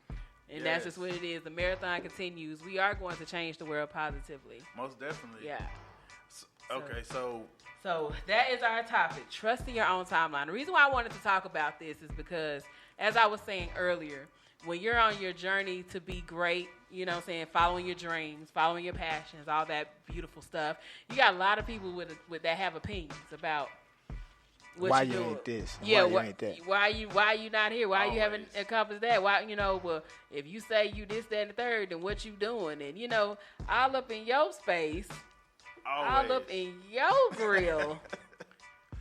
And that's just what it is. The marathon continues. We are going to change the world positively. Most definitely. Yeah. Okay, so So that is our topic, trusting your own timeline. The reason why I wanted to talk about this is because, as I was saying earlier, when you're on your journey to be great, you know what I'm saying, following your dreams, following your passions, all that beautiful stuff, you got a lot of people with that have opinions about what why you you doing. ain't this? Yeah, why you ain't that? Why you not here? Why you haven't accomplished that? Why, well, if you say you this, that, and the third, then what you doing? And all up in your space, all up in your grill.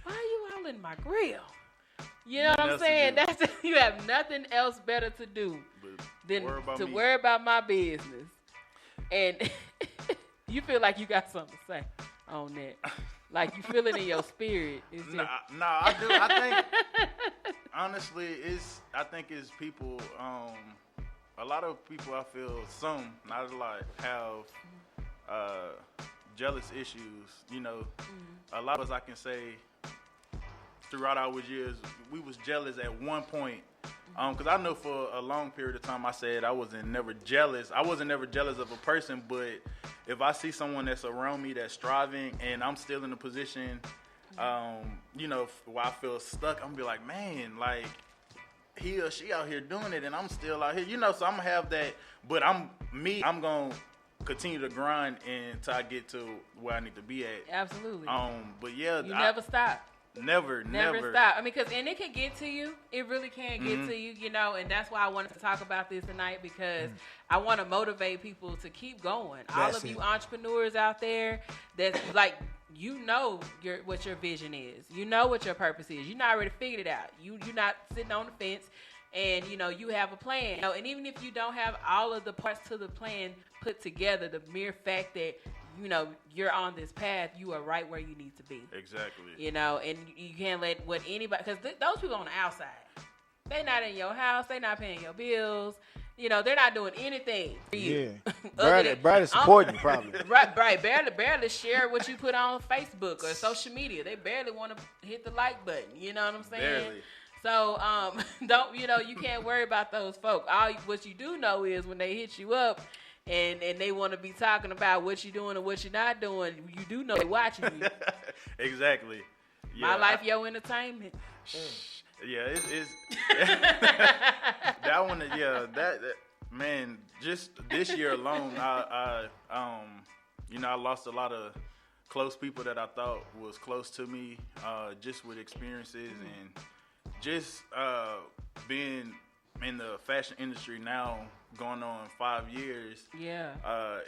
Why are you all in my grill? You know what I'm saying? You have nothing else better to do than to worry about my business. And you feel like you got something to say on that. Like you feel it in your spirit. No, I do. I think, honestly, I think it's people, a lot of people I feel not a lot, have jealous issues. A lot of us, I can say, throughout our years, we was jealous at one point. Because I know for a long period of time I said I wasn't never jealous. I wasn't never jealous of a person, but if I see someone that's around me that's striving and I'm still in a position, where I feel stuck, I'm gonna be like, man, like he or she out here doing it and I'm still out here, so I'm gonna have that. But I'm gonna continue to grind until I get to where I need to be at. Absolutely. But yeah, you never stop. Never stop. I mean, and it can get to you. It really can get to you, and that's why I wanted to talk about this tonight, because I want to motivate people to keep going. All of you entrepreneurs out there that's like, what your vision is. You know what your purpose is. You already figured it out. You're not sitting on the fence, and you have a plan. And even if you don't have all of the parts to the plan put together, the mere fact that you're on this path, you are right where you need to be. Exactly. And you can't let anybody, because those people on the outside, they not in your house, they not paying your bills, they're not doing anything for you. Yeah. Barely supporting you, probably. Right. Barely share what you put on Facebook or social media. They barely want to hit the like button. You know what I'm saying? Barely. So, you can't worry about those folk. What you do know is when they hit you up, and they want to be talking about what you're doing and what you're not doing, you do know they're watching you. Exactly. Yeah, My life, your entertainment. Yeah, it's that one. Yeah, that man. Just this year alone, I lost a lot of close people that I thought was close to me, just with experiences and just being in the fashion industry now, going on 5 years. Yeah.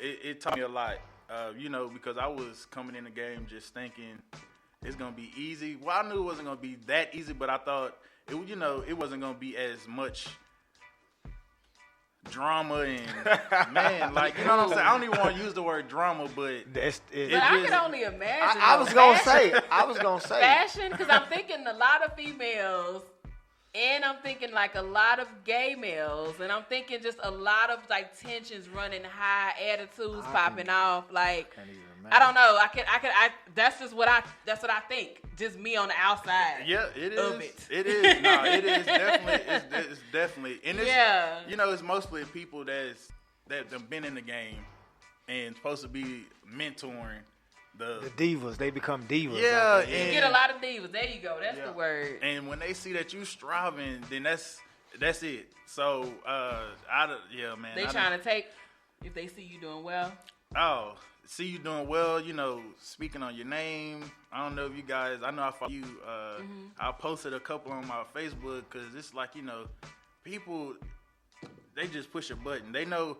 It taught me a lot, because I was coming in the game just thinking it's going to be easy. Well, I knew it wasn't going to be that easy, but I thought, it wasn't going to be as much drama and, man, like, you know what I'm saying? I don't even want to use the word drama, but I can only imagine. I was going to say. Fashion, because I'm thinking a lot of females. And I'm thinking like a lot of gay males, and I'm thinking just a lot of like tensions running high, attitudes popping off. Like, I don't know. That's just what I think. Just me on the outside. Yeah, it is. It is. No, it is definitely. It's definitely. And it's, it's mostly people that have been in the game and supposed to be mentoring. The divas, they become divas. Yeah, you get a lot of divas. There you go. That's the word. And when they see that you striving, then that's it. So, man. They trying to take, if they see you doing well. Oh, see you doing well. Speaking on your name. I don't know if you guys. I know I follow you. I posted a couple on my Facebook because it's like people, they just push a button. They know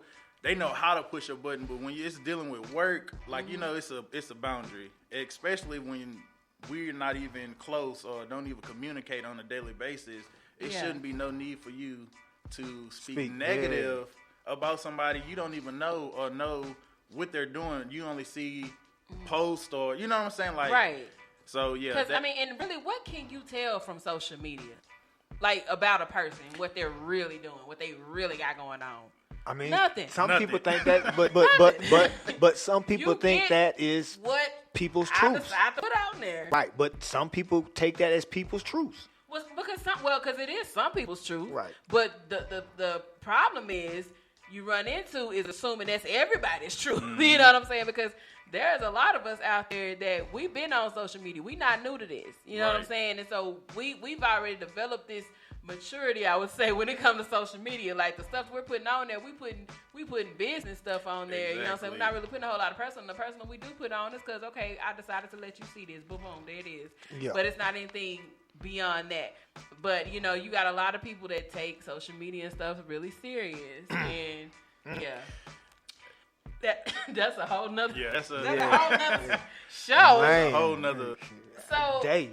how to push a button, but when it's dealing with work, like it's a boundary, especially when we're not even close or don't even communicate on a daily basis. It shouldn't be no need for you to speak negative about somebody you don't even know or know what they're doing. You only see posts or you know what I'm saying, like right. So yeah, because and really, what can you tell from social media, like about a person, what they're really doing, what they really got going on? I mean, nothing. Some people think that, but some people think that is what people's truth. I put out there. Right, but some people take that as people's truths. Because it is some people's truth. Right. But the problem is you run into is assuming that's everybody's truth. You know what I'm saying? Because there's a lot of us out there that we've been on social media. We not new to this. You know what I'm saying? And so we've already developed this maturity, I would say, when it comes to social media. Like the stuff we're putting on there, we putting business stuff on there. You know what I'm saying? We're not really putting a whole lot of personal. The personal we do put on is because, okay, I decided to let you see this. Boom, boom, there it is. Yeah. But it's not anything beyond that. But, you know, you got a lot of people that take social media and stuff really serious. And, yeah. That's a whole nother. Yeah, that's a whole nother show. Man. A whole nother day,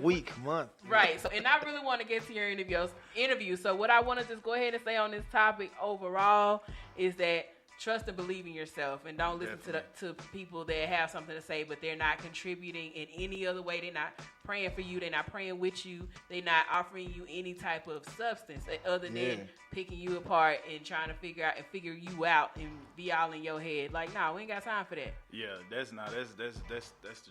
week, month. Right. So, and I really want to get to your interview. So, what I want to just go ahead and say on this topic overall is that trust and believe in yourself, and don't listen to people that have something to say, but they're not contributing in any other way. They're not praying for you. They're not praying with you. They're not offering you any type of substance other than picking you apart and trying to figure you out and be all in your head. Like, nah, we ain't got time for that. Yeah, that's the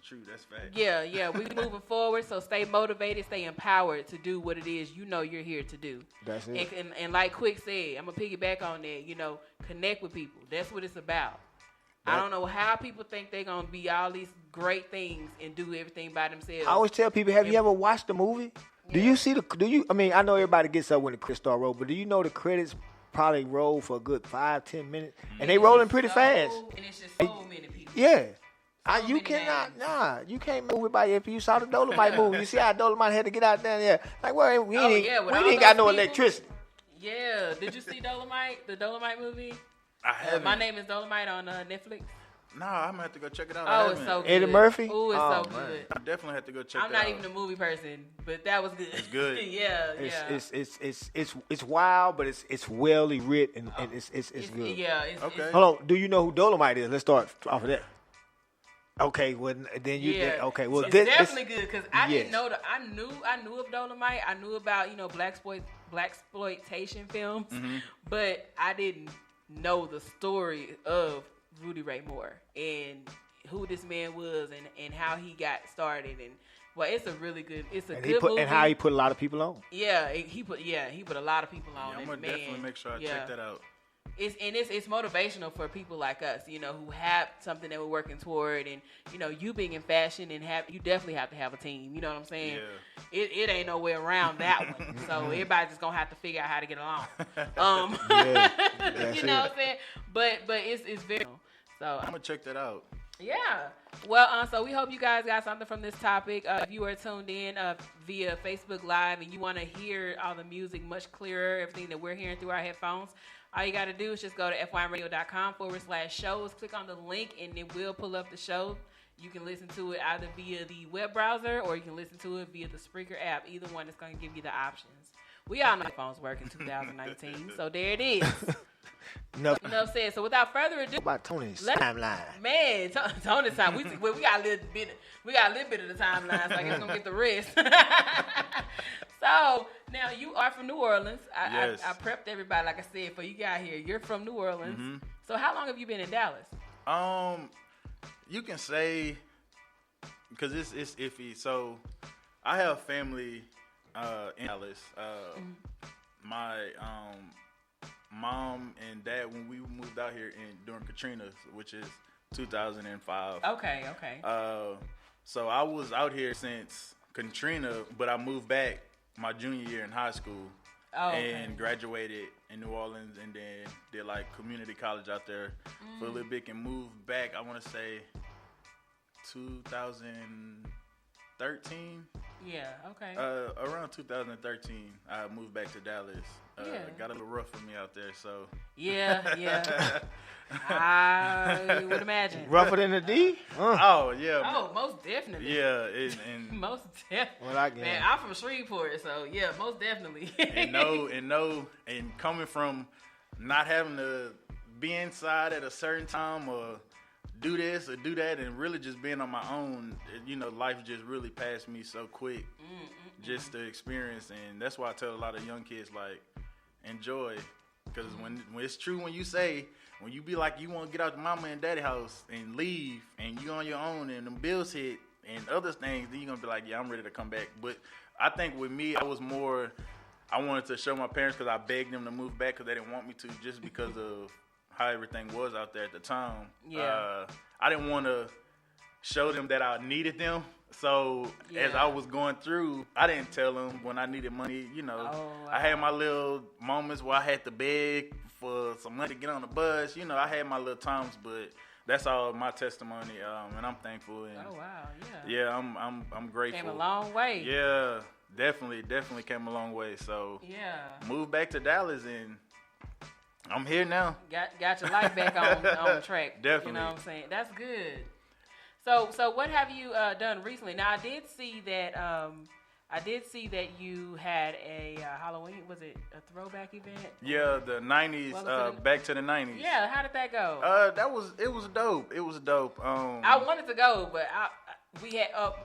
truth. That's fact. Yeah, we moving forward. So stay motivated, stay empowered to do what it is you know you're here to do. That's it. And like Quick said, I'm gonna piggyback on that. You know, connect with people. That's what it's about. I don't know how people think they're gonna be all these great things and do everything by themselves. I always tell people, have you ever watched the movie? Yeah. Do you see I mean, I know everybody gets up when the credits start roll, but do you know the credits probably roll for a good 5-10 minutes, and they rolling pretty fast. And it's just so many people. Yeah. You can't move it by if you saw the Dolomite movie. You see how Dolomite had to get out there. Like, well, we ain't got no electricity. Yeah. Did you see Dolomite? The Dolomite movie? I haven't. My Name is Dolomite on Netflix. Nah, I'm gonna have to go check it out. Oh, it's so good. Eddie Murphy? Oh, it's so good. I definitely have to go check it out. I'm not even a movie person, but that was good. It's good. It's wild, but it's well written and it's good. Yeah. Okay. Hold on. Do you know who Dolomite is? Let's start off of that. Okay, well then you. Yeah. Okay, well it's definitely good because I didn't know that. I knew of Dolomite. I knew about blaxploitation films, but I didn't know the story of Rudy Ray Moore and who this man was and how he got started and it's a really good good movie. And how he put a lot of people on. Yeah, he put a lot of people on. I'm gonna definitely make sure I check that out. It's motivational for people like us, you know, who have something that we're working toward, and you know, you being in fashion and you definitely have to have a team. You know what I'm saying? Yeah. It ain't no way around that one. So everybody's just gonna have to figure out how to get along. You know what I'm saying? But it's very. So I'm gonna check that out. Yeah. Well, so we hope you guys got something from this topic. If you are tuned in via Facebook Live and you want to hear all the music much clearer, everything that we're hearing through our headphones, all you got to do is just go to fymradio.com/shows, click on the link, and it will pull up the show. You can listen to it either via the web browser or you can listen to it via the Spreaker app. Either one is going to give you the options. We all know phones work in 2019, so there it is. Enough said. So without further ado, about Tony's timeline. Man, Tony's time. We got a little bit. We got a little bit of the timeline, so I guess we're gonna get the rest. So now you are from New Orleans. Yes. I prepped everybody, like I said, for you got here. You're from New Orleans. So how long have you been in Dallas? You can say because it's iffy. So I have family in Dallas. My mom and dad, when we moved out here during Katrina, which is 2005. Okay. So I was out here since Katrina, but I moved back my junior year in high school and graduated in New Orleans, and then did like community college out there for a little bit, and moved back. I want to say 2013. Yeah. Okay. Around 2013, I moved back to Dallas. Got a little rough for me out there, so. Yeah. I would imagine. Rougher than a D? Oh, yeah. Oh, most definitely. Yeah, and most definitely. Well, I get Man, I'm from Shreveport, so yeah, most definitely. and coming from not having to be inside at a certain time or do this or do that, and really just being on my own, you know, life just really passed me so quick. Just the experience, and that's why I tell a lot of young kids, like, enjoy, because when it's true when you say, when you be like you want to get out the mama and daddy house and leave, and you on your own and them bills hit and other things, then you're gonna be like, yeah, I'm ready to come back. But I think with me, I I wanted to show my parents because I begged them to move back because they didn't want me to, just because of how everything was out there at the time. Yeah. I didn't want to show them that I needed them. So as I was going through, I didn't tell them when I needed money. You know, I had my little moments where I had to beg for some money to get on the bus. You know, I had my little times, but that's all my testimony, and I'm thankful. And yeah, I'm grateful. Came a long way. Yeah, definitely came a long way. So moved back to Dallas, and I'm here now. Got your life back on track. Definitely. You know what I'm saying? That's good. So what have you done recently? Now I did see that you had a Halloween. Was it a throwback event? Yeah, the '90s. Back to the '90s. Yeah, how did that go? It was dope. It was dope. I wanted to go, but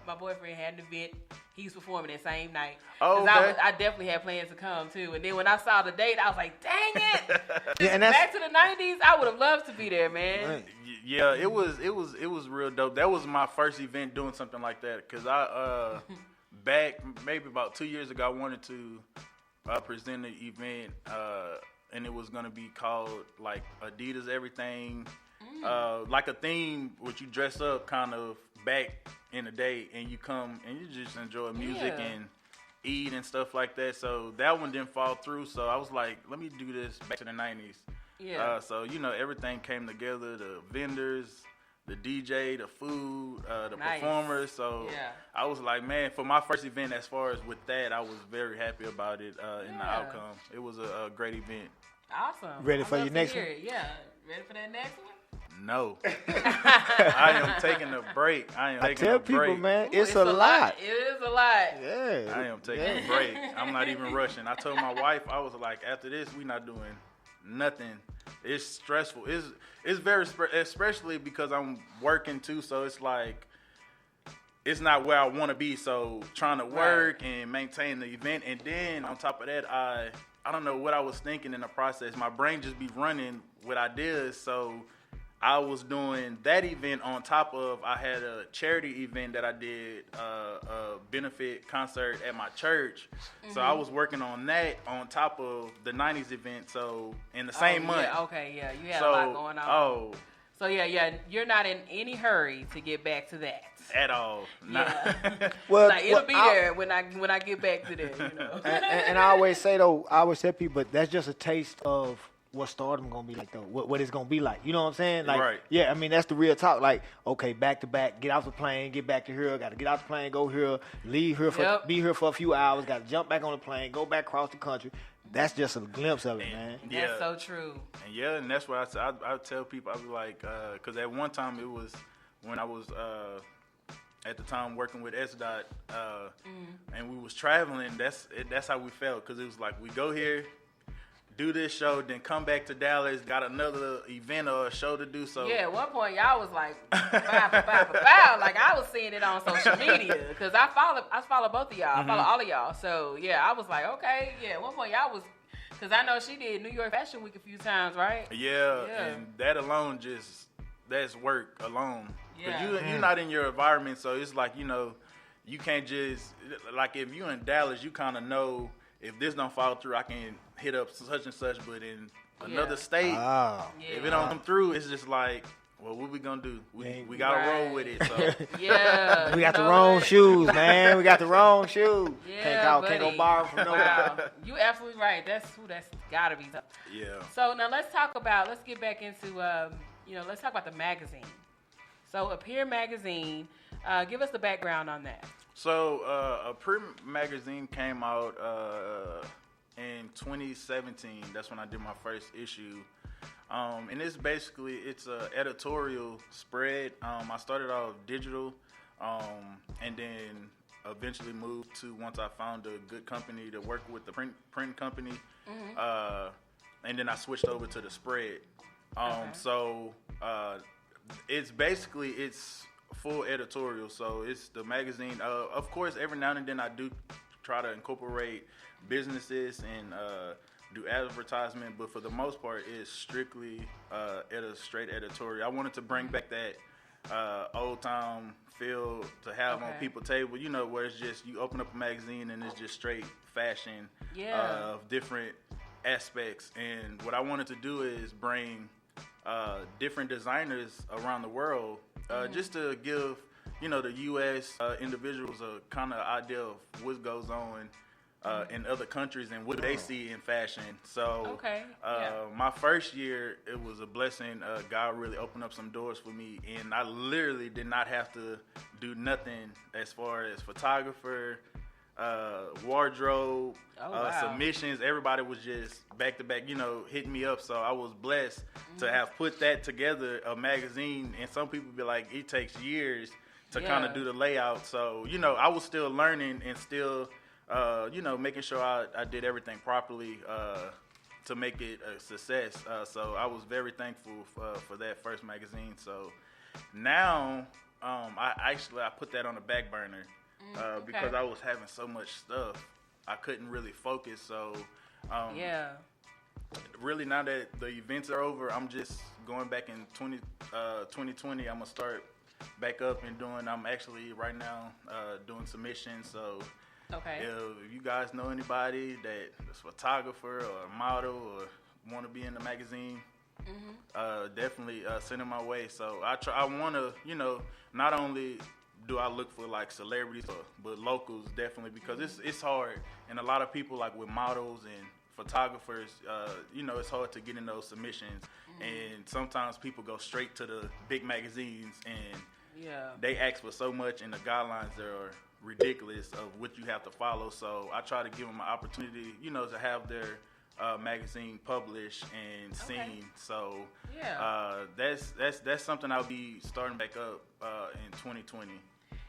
my boyfriend had an event. He was performing that same night. Oh, okay. I definitely had plans to come too. And then when I saw the date, I was like, dang it! Yeah, and back to the '90s. I would have loved to be there, man. Right. Yeah, it was real dope. That was my first event doing something like that, because I back maybe about 2 years ago, I wanted to present an event, and it was gonna be called like Adidas Everything, like a theme which you dress up kind of back in the day, and you come and you just enjoy music and eat and stuff like that. So that one didn't fall through. So I was like, let me do this back to the '90s. Yeah. So everything came together: the vendors, the DJ, the food, the performers. So I was like, man, for my first event, as far as with that, I was very happy about it and the outcome. It was a great event. Awesome. Ready for your next one? Yeah. Ready for that next one? No. I am taking a break. I tell people, man, Ooh, it's a lot. It is a lot. Yeah. I am taking a break. I'm not even rushing. I told my wife, I was like, after this, we not doing nothing. It's stressful. It's very especially because I'm working too. So it's like it's not where I want to be. So trying to work and maintain the event, and then on top of that, I don't know what I was thinking in the process. My brain just be running with ideas. So I was doing that event on top of I had a charity event that I did, a benefit concert at my church. Mm-hmm. So I was working on that on top of the '90s event. So in the same month. Yeah, okay, yeah, you had a lot going on. So yeah, you're not in any hurry to get back to that. At all. Yeah. Well, like, it'll be there when I get back to that. You know. and I always say though, I always tell people, but that's just a taste of what Stardom gonna be like though, what it's gonna be like. You know what I'm saying? Like, right. Yeah, I mean that's the real talk. Like, okay, back to back, get off the plane, get back to here, gotta get off the plane, go here, leave here for be here for a few hours, gotta jump back on the plane, go back across the country. That's just a glimpse of it, man. That's so true. And that's what I tell people. I be like, because at one time it was when I was at the time working with SDOT, and we was traveling. That's how we felt, because it was like we go here, do this show, then come back to Dallas, got another event or a show to do. So yeah, at one point y'all was like, bow. Like I was seeing it on social media, because I follow both of y'all. I follow all of y'all. So yeah, I was like, okay, yeah. At one point y'all was, because I know she did New York Fashion Week a few times, right? Yeah. And that alone that's work alone. Yeah. Because you're not in your environment, so it's like, you can't just, like if you in Dallas, you kind of know if this don't fall through, I can hit up such and such, but in another state, if it don't come through, it's just like, well, what we gonna do? We gotta roll with it. So. Yeah. We got the wrong shoes, man. We got the wrong shoes. Yeah, can't go borrow from nobody. Wow. You absolutely right. That's gotta be tough. Yeah. So now let's get back into, let's talk about the magazine. So Appear Magazine, give us the background on that. So Appear Magazine came out in 2017. That's when I did my first issue. And it's an editorial spread. I started off digital, and then eventually moved to, once I found a good company to work with, the print company, and then I switched over to the spread. So it's full editorial. So it's the magazine. Of course, every now and then I do try to incorporate businesses and do advertisement, but for the most part, it's strictly straight editorial. I wanted to bring back old time feel to have on people's table, you know, where it's just you open up a magazine and it's just straight fashion of different aspects. And what I wanted to do is bring different designers around the world just to give, you know, the U.S. Individuals a kind of idea of what goes on in other countries and what they see in fashion. So my first year, it was a blessing. God really opened up some doors for me, and I literally did not have to do nothing as far as photographer, wardrobe, submissions. Everybody was just back to back, you know, hitting me up. So I was blessed to have put that together, a magazine. And some people be like, it takes years to kind of do the layout. So, you know, I was still learning and still, you know, making sure I did everything properly to make it a success. So I was very thankful for that first magazine. So now I put that on the back burner because I was having so much stuff. I couldn't really focus. So really now that the events are over, I'm just going back in 2020. I'm going to start back up and I'm actually right now doing submissions. So if you guys know anybody that is a photographer or a model or want to be in the magazine, definitely send them my way. So I want to, you know, not only do I look for like celebrities, but locals definitely, because it's hard. And a lot of people, like with models and photographers, you know, it's hard to get in those submissions. And sometimes people go straight to the big magazines and they ask for so much, and the guidelines are ridiculous of what you have to follow. So I try to give them an opportunity, you know, to have their magazine published and seen. So that's something I'll be starting back up in 2020.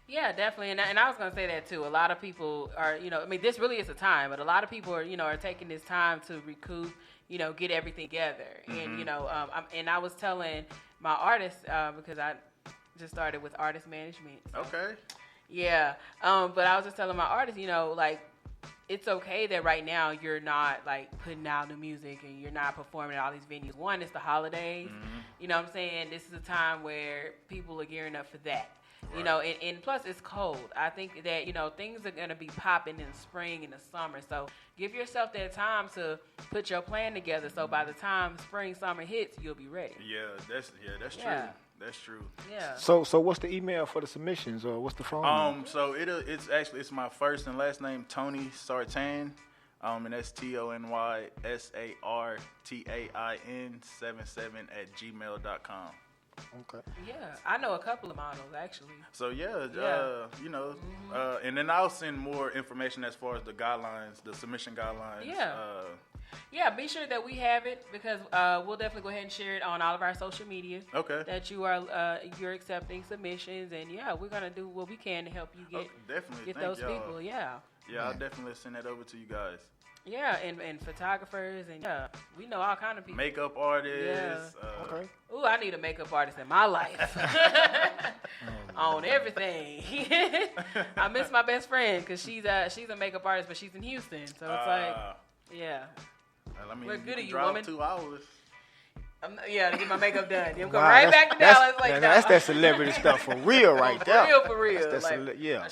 Yeah, definitely. And I was going to say that too. A lot of people are, you know, I mean, this really is a time, but a lot of people are, you know, are taking this time to recoup, you know, get everything together. And, you know, I was telling my artists, because I just started with artist management. So. Okay. Yeah. But I was just telling my artists, you know, like, it's okay that right now you're not like putting out new music and you're not performing at all these venues. One, it's the holidays. You know what I'm saying? This is a time where people are gearing up for that. You know, and plus it's cold. I think that, you know, things are going to be popping in the spring and the summer. So give yourself that time to put your plan together. So by the time spring, summer hits, you'll be ready. That's true. That's true. Yeah. So what's the email for the submissions, or what's the phone number? So it's my first and last name, Tony Sartain. And that's TonySartain 77@gmail.com. Okay. Yeah, I know a couple of models actually. So you know, and then I'll send more information as far as the guidelines, the submission guidelines. Yeah, be sure that we have it, because we'll definitely go ahead and share it on all of our social media. Okay. That you're accepting submissions, and we're gonna do what we can to help you get those people. Yeah, I'll definitely send that over to you guys. Yeah, and photographers, and we know all kind of people. Makeup artists. Okay. Ooh, I need a makeup artist in my life. On everything. I miss my best friend because she's a makeup artist, but she's in Houston, so it's like, I mean, we're good at you, drive woman. 2 hours. To get my makeup done. Then come right back to Dallas. That's that celebrity stuff for real, right there. For real. That's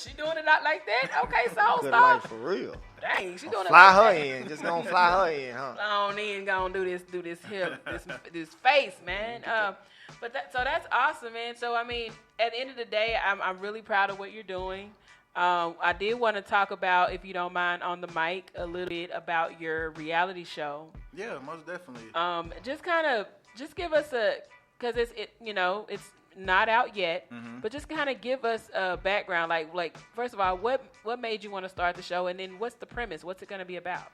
She doing it not like that? Okay, so good stop. life for real. Dang, she doing it. Fly like her that. in. Just gonna fly her in, huh? Fly on in, gonna do this hip, this face, man. So that's awesome, man. So I mean, at the end of the day, I'm really proud of what you're doing. I did want to talk about, if you don't mind, on the mic a little bit about your reality show. Yeah, most definitely. Just give us because it's not out yet, but just kind of give us a background. Like first of all, what made you want to start the show, and then what's the premise? What's it going to be about?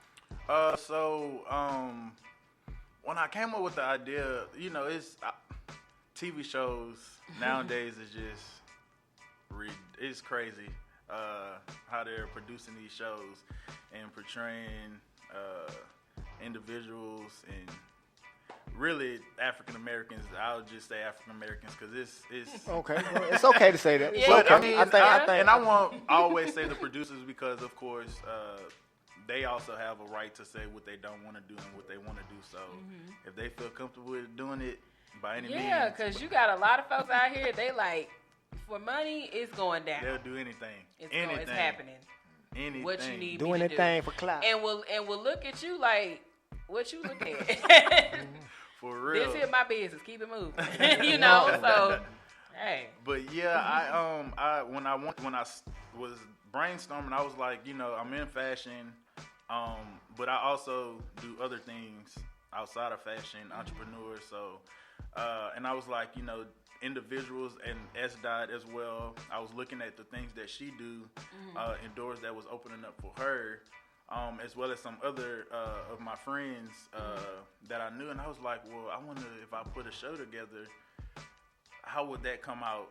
When I came up with the idea, you know, it's TV shows nowadays is just it's crazy how they're producing these shows and portraying individuals and really African Americans. I'll just say African Americans because it's okay. Well, it's okay to say that. But okay. I mean, I think, I always say the producers because, of course, they also have a right to say what they don't want to do and what they want to do. So if they feel comfortable with doing it, by any means. Yeah, because you got a lot of folks out here, they like, for money, it's going down. They'll do anything. It's happening. Anything. What you need doing me to anything do. for clout. And will look at you like, what you looking at? For real. This here my business. Keep it moving. You know, so hey. But yeah, I when I was brainstorming, I was like, you know, I'm in fashion, but I also do other things outside of fashion, entrepreneur. So, and I was like, you know, individuals and S-Dot as well. I was looking at the things that she do, and doors that was opening up for her, as well as some other of my friends that I knew. And I was like, well, I wonder if I put a show together, how would that come out?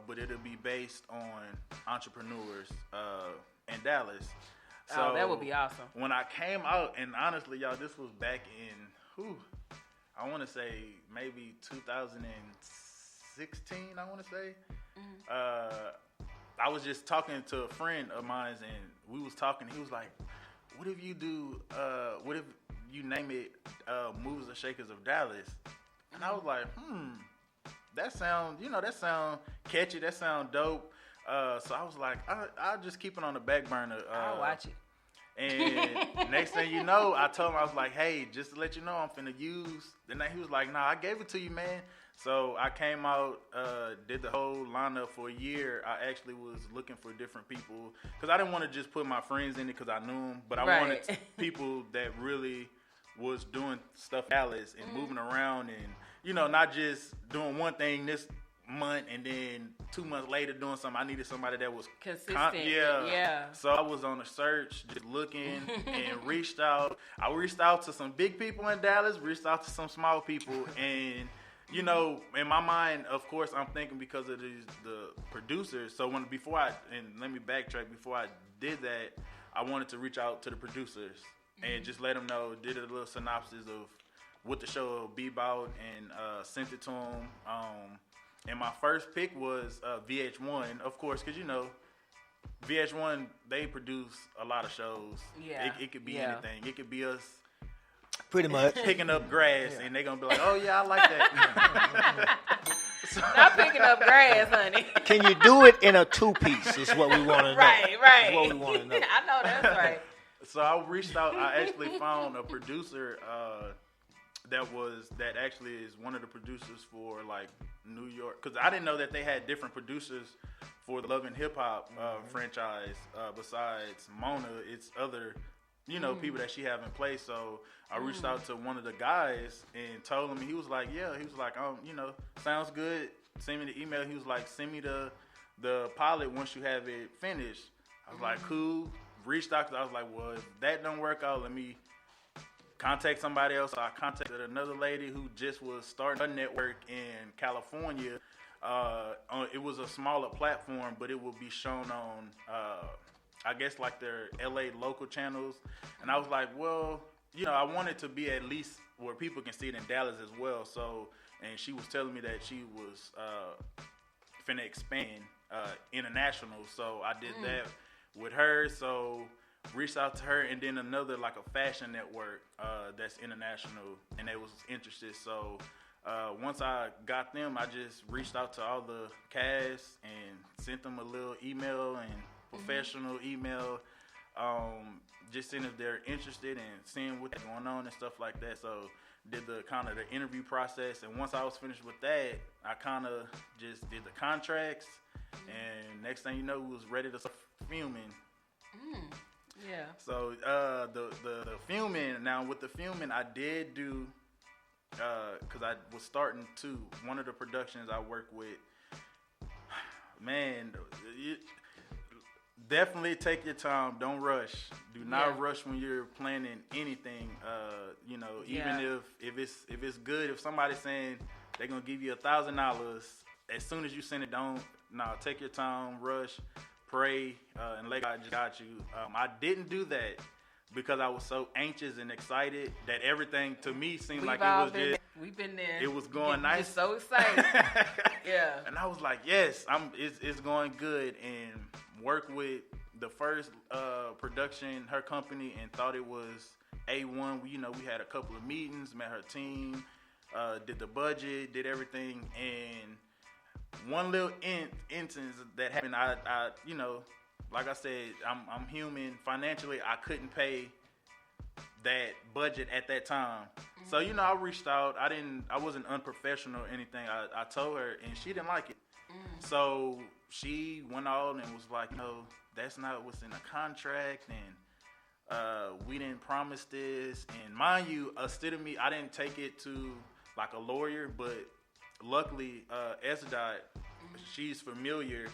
But it'll be based on entrepreneurs in Dallas. So that would be awesome. When I came out, and honestly, y'all, this was back in, I want to say maybe 2016, I want to say. I was just talking to a friend of mine, and we was talking. He was like, what if you do, what if you name it Movers and Shakers of Dallas? And I was like, that sound catchy, that sound dope. So I was like, I'll just keep it on the back burner. I'll watch it. And next thing you know, I told him, I was like, hey, just to let you know, I'm finna use. Then he was like, nah, I gave it to you, man. So I came out, did the whole lineup for a year. I actually was looking for different people because I didn't want to just put my friends in it because I knew them, but I wanted people that really was doing stuff in Dallas and moving around and, you know, not just doing one thing this month and then 2 months later doing something. I needed somebody that was consistent. Yeah. So I was on a search, just looking and reached out. I reached out to some big people in Dallas, reached out to some small people, and you know, in my mind, of course, I'm thinking because of the producers. So let me backtrack. Before I did that, I wanted to reach out to the producers and just let them know, did a little synopsis of what the show will be about, and sent it to them. And my first pick was VH1, of course, because, you know, VH1, they produce a lot of shows. Yeah. It could be anything. It could be us pretty much picking up grass, and they're going to be like, oh, yeah, I like that. Not picking up grass, honey. Can you do it in a two-piece is what we want to know. Right. Is what we want to know. I know that's right. So I reached out. I actually found a producer that actually is one of the producers for like New York, because I didn't know that they had different producers for the Love and Hip Hop franchise. Besides Mona, it's other people that she have in place. So I reached out to one of the guys and told him. He was like, sounds good. Send me the email. He was like, send me the pilot once you have it finished. I was like, cool. Reached out, because I was like, well, if that don't work out, let me contact somebody else. So I contacted another lady who just was starting a network in California. It was a smaller platform, but it will be shown on, I guess, like their LA local channels. And I was like, well, I want it to be at least where people can see it in Dallas as well. So, and she was telling me that she was finna expand international. So I did that with her. So reached out to her, and then another, like a fashion network that's international, and they was interested. So once I got them, I just reached out to all the cast and sent them a little email and professional email, just seeing if they're interested and seeing what's going on and stuff like that. So did the kind of the interview process, and once I was finished with that, I kind of just did the contracts, and next thing you know, we was ready to start filming. Yeah. So the filming, now with the filming, I did do, because I was starting to, one of the productions I work with, man, definitely take your time. Don't rush. Do not rush when you're planning anything. Even if it's good, if somebody's saying they're gonna give you $1,000, as soon as you send it, take your time, rush, pray, and let God just got you. I didn't do that because I was so anxious and excited that everything to me seemed like it was just. We've been there. It was going nice. Just so excited. Yeah. And I was like, yes, it's going good, and worked with the first production, her company, and thought it was A1. We had a couple of meetings, met her team, did the budget, did everything, and one little instance that happened, I you know, like I said, I'm human. Financially, I couldn't pay that budget at that time. So, you know, I reached out. I wasn't unprofessional or anything. I told her, and she didn't like it. So she went on and was like, no, that's not what's in the contract, and we didn't promise this. And mind you, instead of me, I didn't take it to like a lawyer, but luckily, Esdot, she's familiar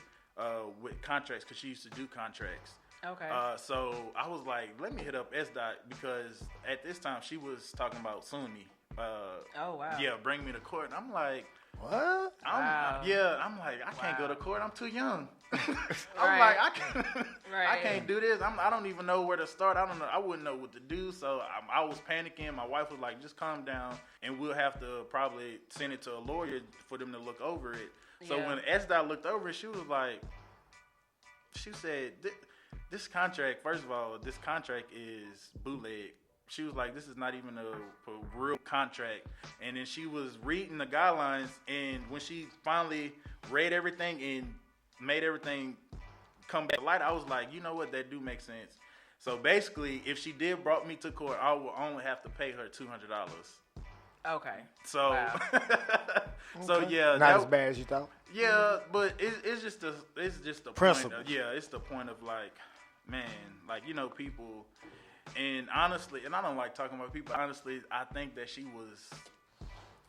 with contracts because she used to do contracts. Okay. So I was like, let me hit up SDOT because at this time she was talking about suing me. Oh wow. Yeah, bring me to court. And I'm like, what? I'm like, I can't go to court. I'm too young. I'm Right. like, I can't do this. I don't even know where to start. I don't know. I wouldn't know what to do. So I was panicking. My wife was like, just calm down, and we'll have to probably send it to a lawyer for them to look over it. So when SDOT looked over it, she was like, she said, this contract, first of all, this contract is bootleg. She was like, this is not even a real contract. And then she was reading the guidelines, and when she finally read everything and made everything come back to light, I was like, you know what, that do make sense. So basically, if she did brought me to court, I would only have to pay her $200. Okay. So, wow. So yeah, not as bad as you thought. Yeah, but it's just the principle. Point of, it's the point of like, man, like, you know, people, and honestly, and I don't like talking about people. Honestly, I think that she was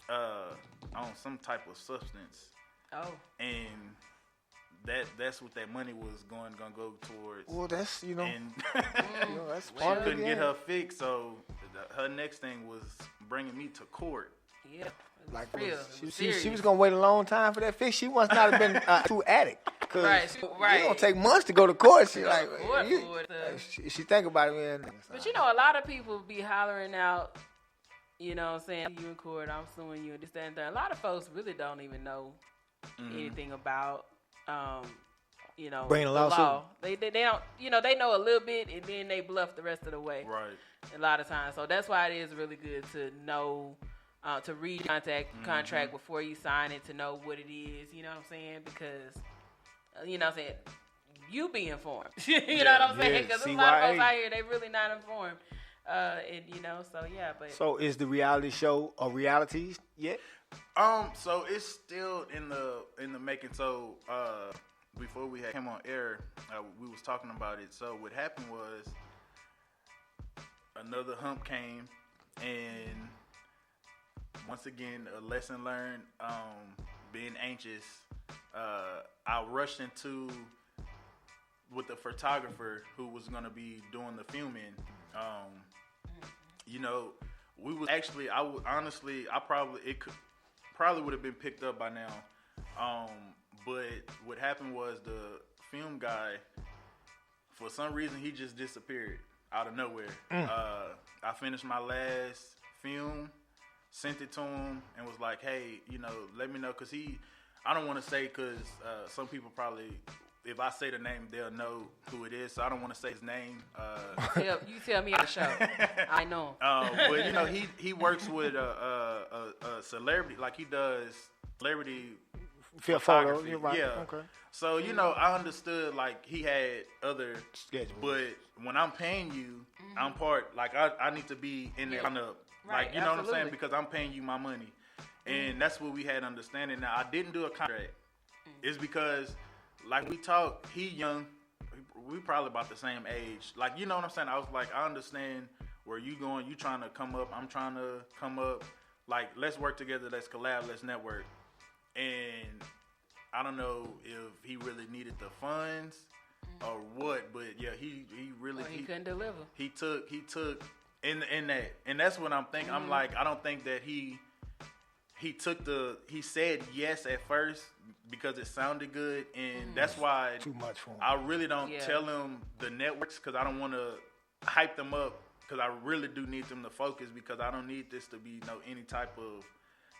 on some type of substance. Oh. And that's what that money was gonna go towards. Well, that's and that's she couldn't get her fix, so her next thing was bringing me to court. Yeah. Like real. She was gonna wait a long time for that fix. She must not have been too addict. Right. It's gonna take months to go to court. She like she think about it, man. But you know, a lot of people be hollering out, you know what I'm saying, you in court, I'm suing you, and this, that, and that. A lot of folks really don't even know anything about, you know, bringing a the lawsuit. law. They don't, you know, they know a little bit, and then they bluff the rest of the way. Right. A lot of times. So that's why it is really good to know, to read the contract before you sign it, to know what it is, you know what I'm saying? Because, you know what I'm saying, you be informed. You know what I'm saying? Because there's a lot of folks out here, they really not informed. And, you know, so yeah. But so is the reality show a reality yet? So it's still in the making. So before we came on air, we was talking about it. So what happened was another hump came, and once again, a lesson learned. Being anxious, I rushed into with the photographer who was gonna be doing the filming. You know, we was actually, probably would have been picked up by now. But what happened was the film guy, for some reason, he just disappeared out of nowhere. I finished my last film, sent it to him, and was like, hey, you know, let me know, because I don't want to say, because some people probably, if I say the name, they'll know who it is, so I don't want to say his name. you tell me on the show. I know. But, you know, he works with a celebrity, like he does celebrity photography. You're right. Yeah. Okay. So, you know, I understood, like, he had other schedules. But when I'm paying you, I'm part, like, I need to be in there on the, like, you know what I'm saying? Because I'm paying you my money. And that's what we had understanding. Now, I didn't do a contract. It's because, like, we talk, he young, we probably about the same age. Like, you know what I'm saying? I was like, I understand where you going. You trying to come up. I'm trying to come up. Like, let's work together. Let's collab. Let's network. And I don't know if he really needed the funds or what, but yeah, he really he couldn't deliver. He took in that, and that's what I'm thinking. I'm like, I don't think that he said yes at first because it sounded good, and that's why too much for him. I really don't tell him the networks because I don't want to hype them up, because I really do need them to focus, because I don't need this to be any type of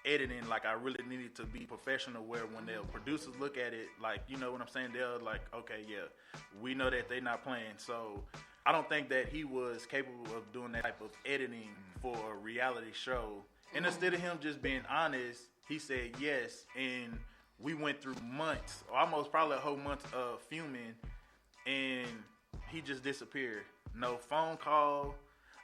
editing. Like, I really need it to be professional, where when the producers look at it, like, you know what I'm saying, they're like, okay, yeah, we know that they're not playing. So I don't think that he was capable of doing that type of editing for a reality show. And instead of him just being honest, he said yes, and we went through months, almost probably a whole month of fuming, and he just disappeared. No phone call.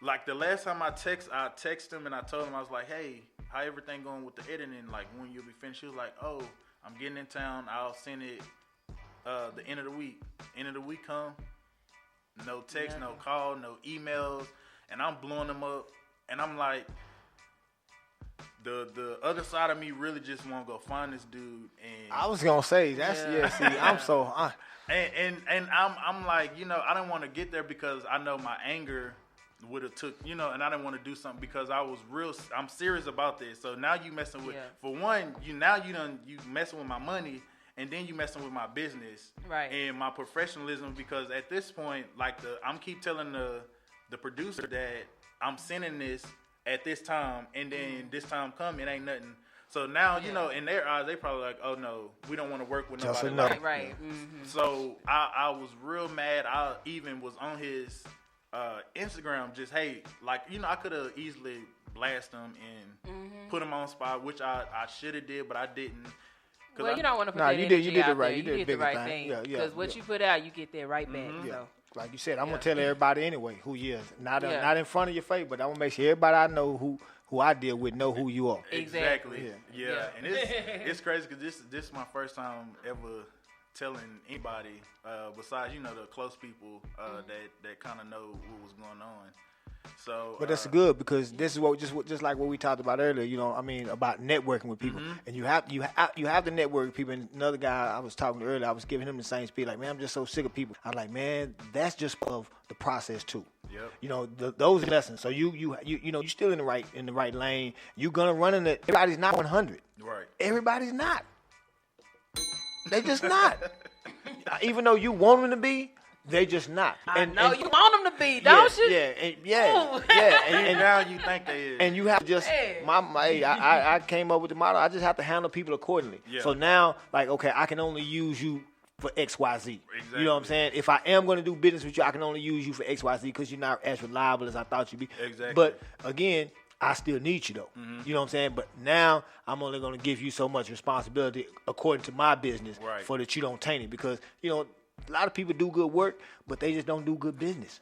Like the last time I texted him and I told him, I was like, hey, how everything going with the editing? Like when you'll be finished? He was like, oh, I'm getting in town. I'll send it the end of the week. End of the week come. No text, no call, no emails, and I'm blowing them up, and I'm like, the other side of me really just want to go find this dude. And I was gonna say see, I'm so. And I'm like, you know, I didn't want to get there because I know my anger would have took, you know, and I didn't want to do something because I'm serious about this. So now you messing with, for one, you messing with my money. And then you messing with my business, right? And my professionalism, because at this point, like I'm keep telling the producer that I'm sending this at this time, and then this time come, it ain't nothing. So now, you know, in their eyes, they probably like, oh no, we don't want to work with nobody. Right. Mm-hmm. So I was real mad. I even was on his Instagram, just hey, like, you know, I could have easily blasted him and put him on spot, which I should have did, but I didn't. Well, you don't want to put that energy you did out it right. there. You did the right thing. thing. Because what you put out, you get that right back. Yeah. So. Like you said, I'm gonna tell everybody anyway who you is. Not in front of your face, but I'm gonna make sure everybody I know who I deal with know who you are. Exactly. Yeah. And it's crazy because this is my first time ever telling anybody besides, you know, the close people that kind of know what was going on. So, but that's good because this is what just like what we talked about earlier. You know, I mean, about networking with people, and you have to network with people. And another guy I was talking to earlier, I was giving him the same speed. Like, man, I'm just so sick of people. I was like, man, that's just of the process too. Yep. You know, those lessons. So you know, you're still in the right lane. You're gonna run in it. Everybody's not 100. Right. Everybody's not. They just not. Even though you want them to be. They just not. And you want them to be, don't you? Yeah. And now you think they is. And you have to just, I came up with the motto, I just have to handle people accordingly. Yeah. So now, like, okay, I can only use you for X, Y, Z. Exactly. You know what I'm saying? If I am going to do business with you, I can only use you for X, Y, Z because you're not as reliable as I thought you'd be. Exactly. But again, I still need you though. You know what I'm saying? But now I'm only going to give you so much responsibility according to my business for that you don't taint it because, you know, a lot of people do good work, but they just don't do good business.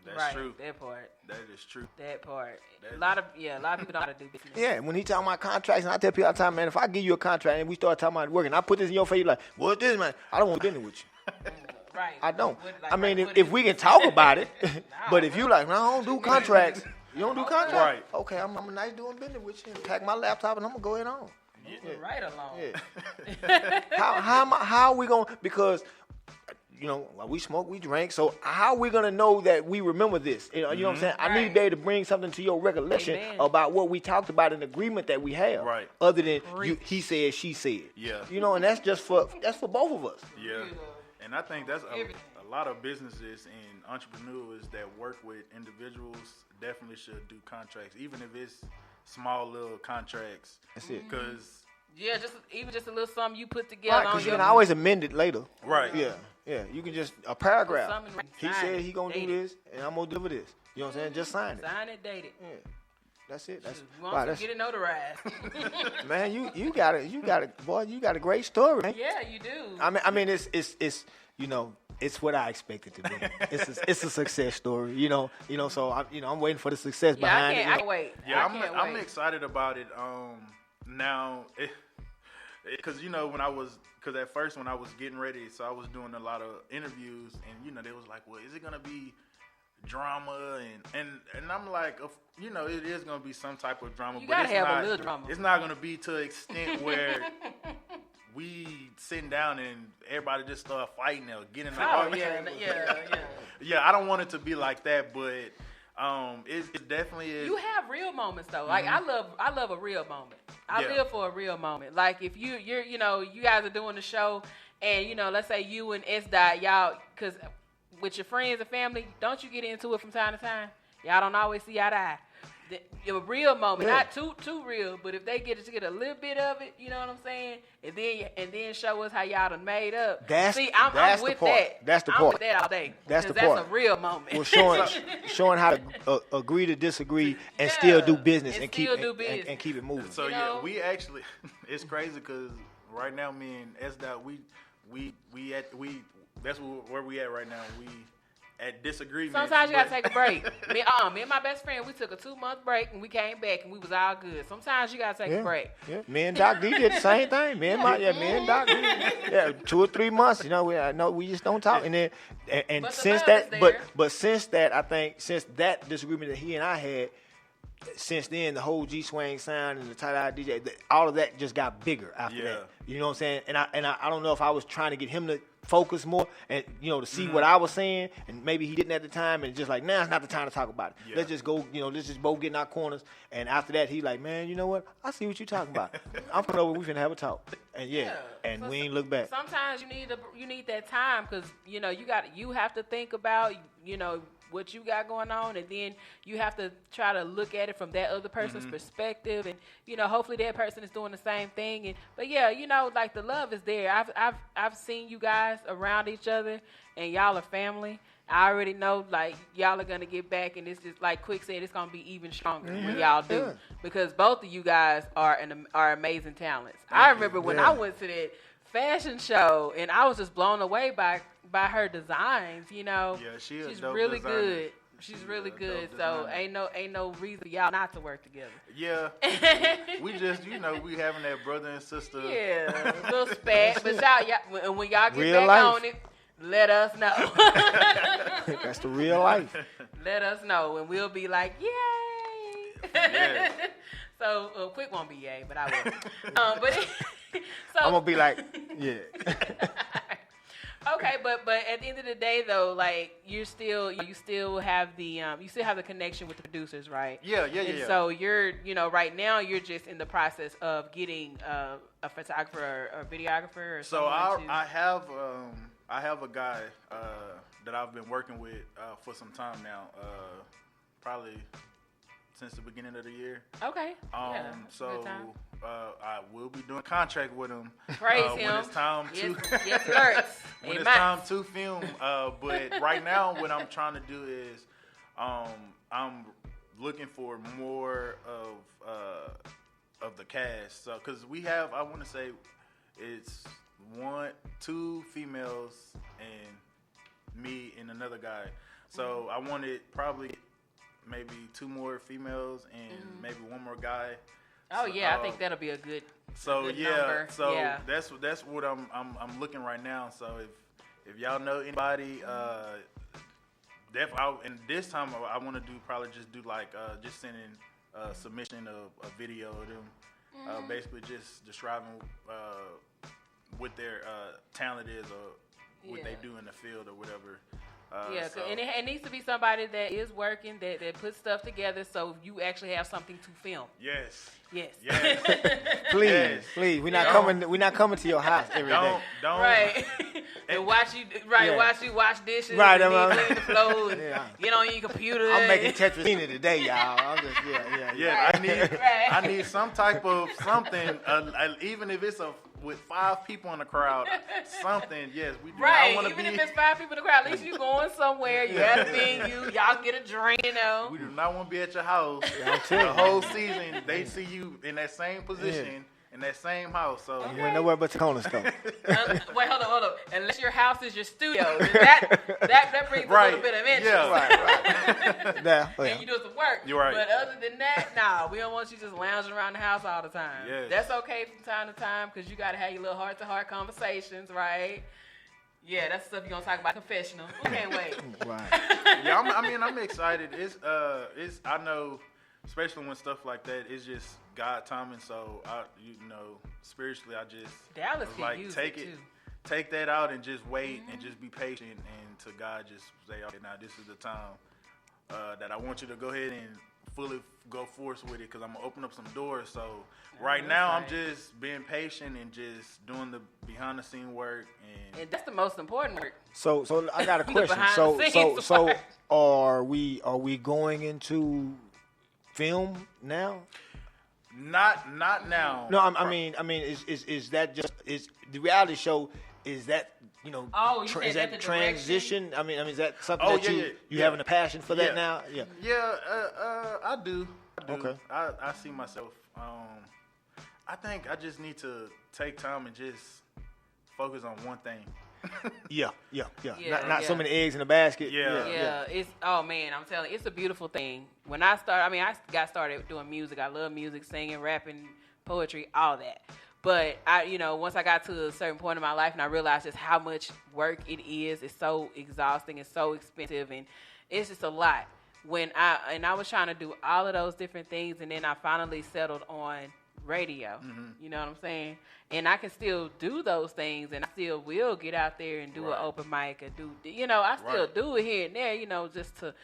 That's true. That part. That is true. That part. A lot of people don't know how to do business. Yeah, when he talking about contracts, and I tell people all the time, man, if I give you a contract and we start talking about working, I put this in your face, you're like, what's this, man? I don't want to do business with you. Right. I don't. I mean, if we can talk about it, but if you like, no, I don't do contracts. You don't do contracts? Right. Okay, I'm nice doing business with you. Pack my laptop and I'm going to go ahead on. Right along. Yeah. How are we going to, because, you know, we smoke, we drink, so how are we going to know that we remember this? You know what I'm saying? I need to be able to bring something to your recollection about what we talked about, an agreement that we have. Right. Other than he said, she said. Yeah. You know, and that's for both of us. Yeah. And I think that's a lot of businesses and entrepreneurs that work with individuals definitely should do contracts, even if it's small little contracts. That's it. Because just a little something you put together. Right, because you can always amend it later. Right. Yeah. You can just a paragraph. He said he gonna do this, and I'm gonna deliver this. You know what I'm saying? Just sign it. Sign it, date it. Yeah. That's it. That's get it notarized. Man, you got it, boy. You got a great story, man. Yeah, you do. I mean, it's you know, it's what I expected to be. It's a success story, you know. So I'm waiting for the success behind it. I can't wait. Yeah, I'm excited about it. Now, because because at first when I was getting ready, so I was doing a lot of interviews, and they was like, well, is it gonna be drama and I'm like, it is gonna be some type of drama, you but gotta have a little drama. It's not gonna be to the extent where we sitting down and everybody just start fighting or getting yeah. I don't want it to be like that, but it definitely is. You have real moments though. Like I love a real moment. I live for a real moment. Like if you guys are doing the show and let's say you and S Dot, y'all, because with your friends and family, don't you get into it from time to time? Y'all don't always see eye to eye. a real moment, Yeah. not too real, but if they get a little bit of it, you know what I'm saying, and then show us how y'all done made up. That's I'm the with part. that. That's the I'm part. with that all day. That's the 'cause part. That's a real moment. Well, showing how to agree to disagree and still do business and keep and keep it moving. So we actually, it's crazy because right now me and S Dot we that's where we at right now. We at disagreement. Sometimes you gotta take a break. Me and my best friend, we took a 2-month break and we came back and we was all good. Sometimes you gotta take a break. Yeah, me and Doc D did the same thing. Me and Doc D, 2 or 3 months. You know, I know we just don't talk. And then and since that, but since that, I think since that disagreement that he and I had, since then the whole G Swang sound and the tight eye DJ, all of that just got bigger after that. You know what I'm saying? And I don't know if I was trying to get him to focus more and to see what I was saying, and maybe he didn't at the time, and just like, nah, it's not the time to talk about it. Let's just go, let's just both get in our corners. And after that, he like, man, you know what? I see what you talking about. I'm coming over. We finna have a talk. And and we ain't look back. Sometimes you need that time because you have to think about what you got going on, and then you have to try to look at it from that other person's perspective, and hopefully that person is doing the same thing. But like the love is there. I've seen you guys around each other, and y'all are family. I already know, like, y'all are gonna get back, and it's just like Quick said, it's gonna be even stronger when y'all do, because both of you guys are amazing talents. I remember when I went to that fashion show, and I was just blown away by her designs. Yeah, she's dope really designer. good. She's really good. So ain't no reason for y'all not to work together. Yeah, we just we having that brother and sister. Yeah, little spat. But y'all, when y'all get Real back life. on it, let us know. That's the real life. Let us know, and we'll be like, yay. Yeah. So Quick won't be yay, but I will. But so I'm gonna be like, yeah. Okay, but at the end of the day, though, like you still have the connection with the producers, right? Yeah. And so you're right now you're just in the process of getting a photographer or a videographer or so someone I have a guy that I've been working with for some time now, probably since the beginning of the year. Okay. So I will be doing a contract with him. Praise him. When it's time to when it's time to film. But right now, what I'm trying to do is I'm looking for more of the cast. So because we have, I want to say it's 2 females and me and another guy. So I wanted probably maybe 2 more females and maybe 1 more guy. Oh yeah, I think that'll be a good. Good yeah, number. so yeah. that's what I'm looking right now. So if y'all know anybody, and this time I want to probably just do like just sending a submission of a video of them, basically just describing what their talent is or what they do in the field or whatever. And it needs to be somebody that is working, that puts stuff together, so you actually have something to film. Yes. Please. We're not coming to your house every day. Don't. Right. And watch you wash dishes. Right. And then clean the floors. Get on your computer. I'm making Tetrisina today, y'all. I'm just I need some type of something, even if it's with 5 people in the crowd, something. Yes, we do not want to even be. if it's 5 people in the crowd, at least you going somewhere. You got a venue. Y'all get a drink. We do not want to be at your house the whole season. They see you in that same position. In that same house, so you ain't nowhere but the corner store. Wait, hold on. Unless your house is your studio, then that brings a little bit of interest. Yeah, And you do some work. You're right. But other than that, nah, we don't want you just lounging around the house all the time. Yes. That's okay from time to time because you got to have your little heart-to-heart conversations, right? Yeah, that's stuff you're gonna talk about confessional. We can't wait. Right. Yeah, I'm excited. It's I know, especially when stuff like that, it's just God timing. So spiritually, I just Dallas can like use take it too. Take that out and just wait and just be patient and to God just say, okay, now this is the time that I want you to go ahead and fully go force with it because I'm gonna open up some doors. So right now I'm just being patient and just doing the behind the scene work and that's the most important work. So I got a question. So are we going into film now? Not now. No, I mean, is that just is the reality show? Is that Oh, you is said that that the transition? I mean, is that something Oh, that yeah, you yeah. having a passion for that Yeah. now? Yeah. Yeah, I do. Okay. I see myself. I think I just need to take time and just focus on one thing. Yeah. Yeah, Not so yeah. many eggs in the basket. Yeah, it's man, I'm telling you, it's a beautiful thing. When I started, I got started doing music. I love music, singing, rapping, poetry, all that. But once I got to a certain point in my life and I realized just how much work it is, it's so exhausting, it's so expensive, and it's just a lot. I was trying to do all of those different things, and then I finally settled on radio. You know what I'm saying? And I can still do those things, and I still will get out there and do an open mic and do, I still do it here and there, just to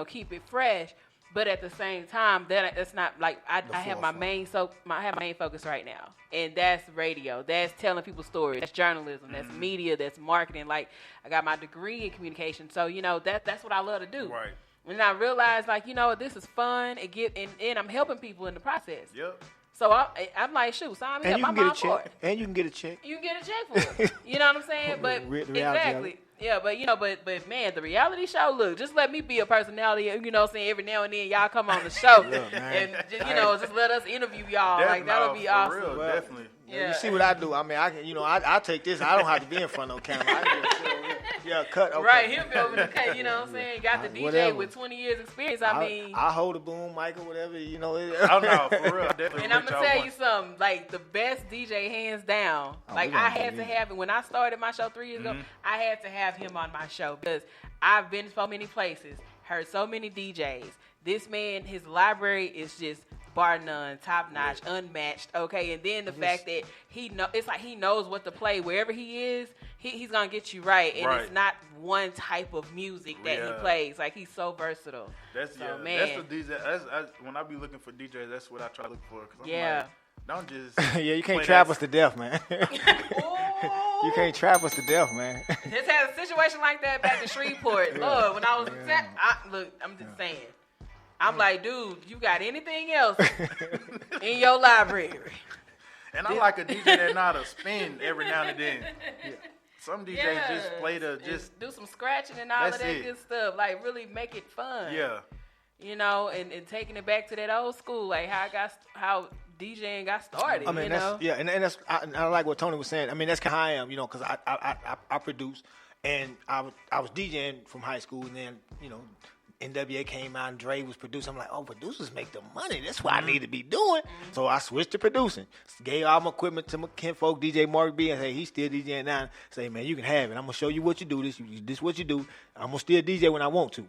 keep it fresh. But at the same time, that's not like I have my main focus right now, and that's radio. That's telling people stories. That's journalism. That's media. That's marketing. Like I got my degree in communication, so that's what I love to do. Right. And I realized, this is fun. And I'm helping people in the process. Yep. So I'm like, shoot, sign me And up. you I'm can get all a for check. it. And you can get a check. You can get a check for it. You know what I'm saying? But The reality of exactly. it. Yeah, but man, the reality show, look, just let me be a personality, saying every now and then y'all come on the show and just let us interview y'all. Like that'll be awesome. Real, definitely. Yeah. You see what I do? I mean, I take this. I don't have to be in front of no camera. I can just sit over here. Yeah, cut. Okay. Right, he'll be over the cut. You know what I'm saying? Got the DJ Whatever. with 20 years experience. I hold a boom mic or whatever. Oh no, for real. Definitely. And I'm gonna tell you something. Like the best DJ, hands down. Like I had to have it when I started my show 3 years ago. I had to have him on my show because I've been so many places, heard so many DJs. This man, his library is just bar none, top notch, unmatched. Okay, and then the fact that it's like he knows what to play wherever he is. He's gonna get you right, and it's not one type of music that he plays. Like he's so versatile. That's the DJ. When I be looking for DJs, that's what I try to look for. Cause I'm like, don't just you can't trap us to death, man. You can't trap us to death, man. Just had a situation like that back in Shreveport. Lord, when I was look, I'm just saying. I'm like, dude, you got anything else in your library? And I like a DJ that know how to spin every now and then. Yeah. Some DJs just play just do some scratching and all of that good stuff. Like really make it fun. Yeah. And taking it back to that old school, like how DJing got started. I mean, I like what Tony was saying. I mean, that's kind of how I am, because I produce, and I was DJing from high school, and then NWA came out and Dre was producing. I'm like, oh, producers make the money. That's what I need to be doing. So I switched to producing. Gave all my equipment to my kinfolk, DJ Mark B, and say, he's still DJing now. Say, man, you can have it. I'm going to show you what you do. This what you do. I'm going to still DJ when I want to.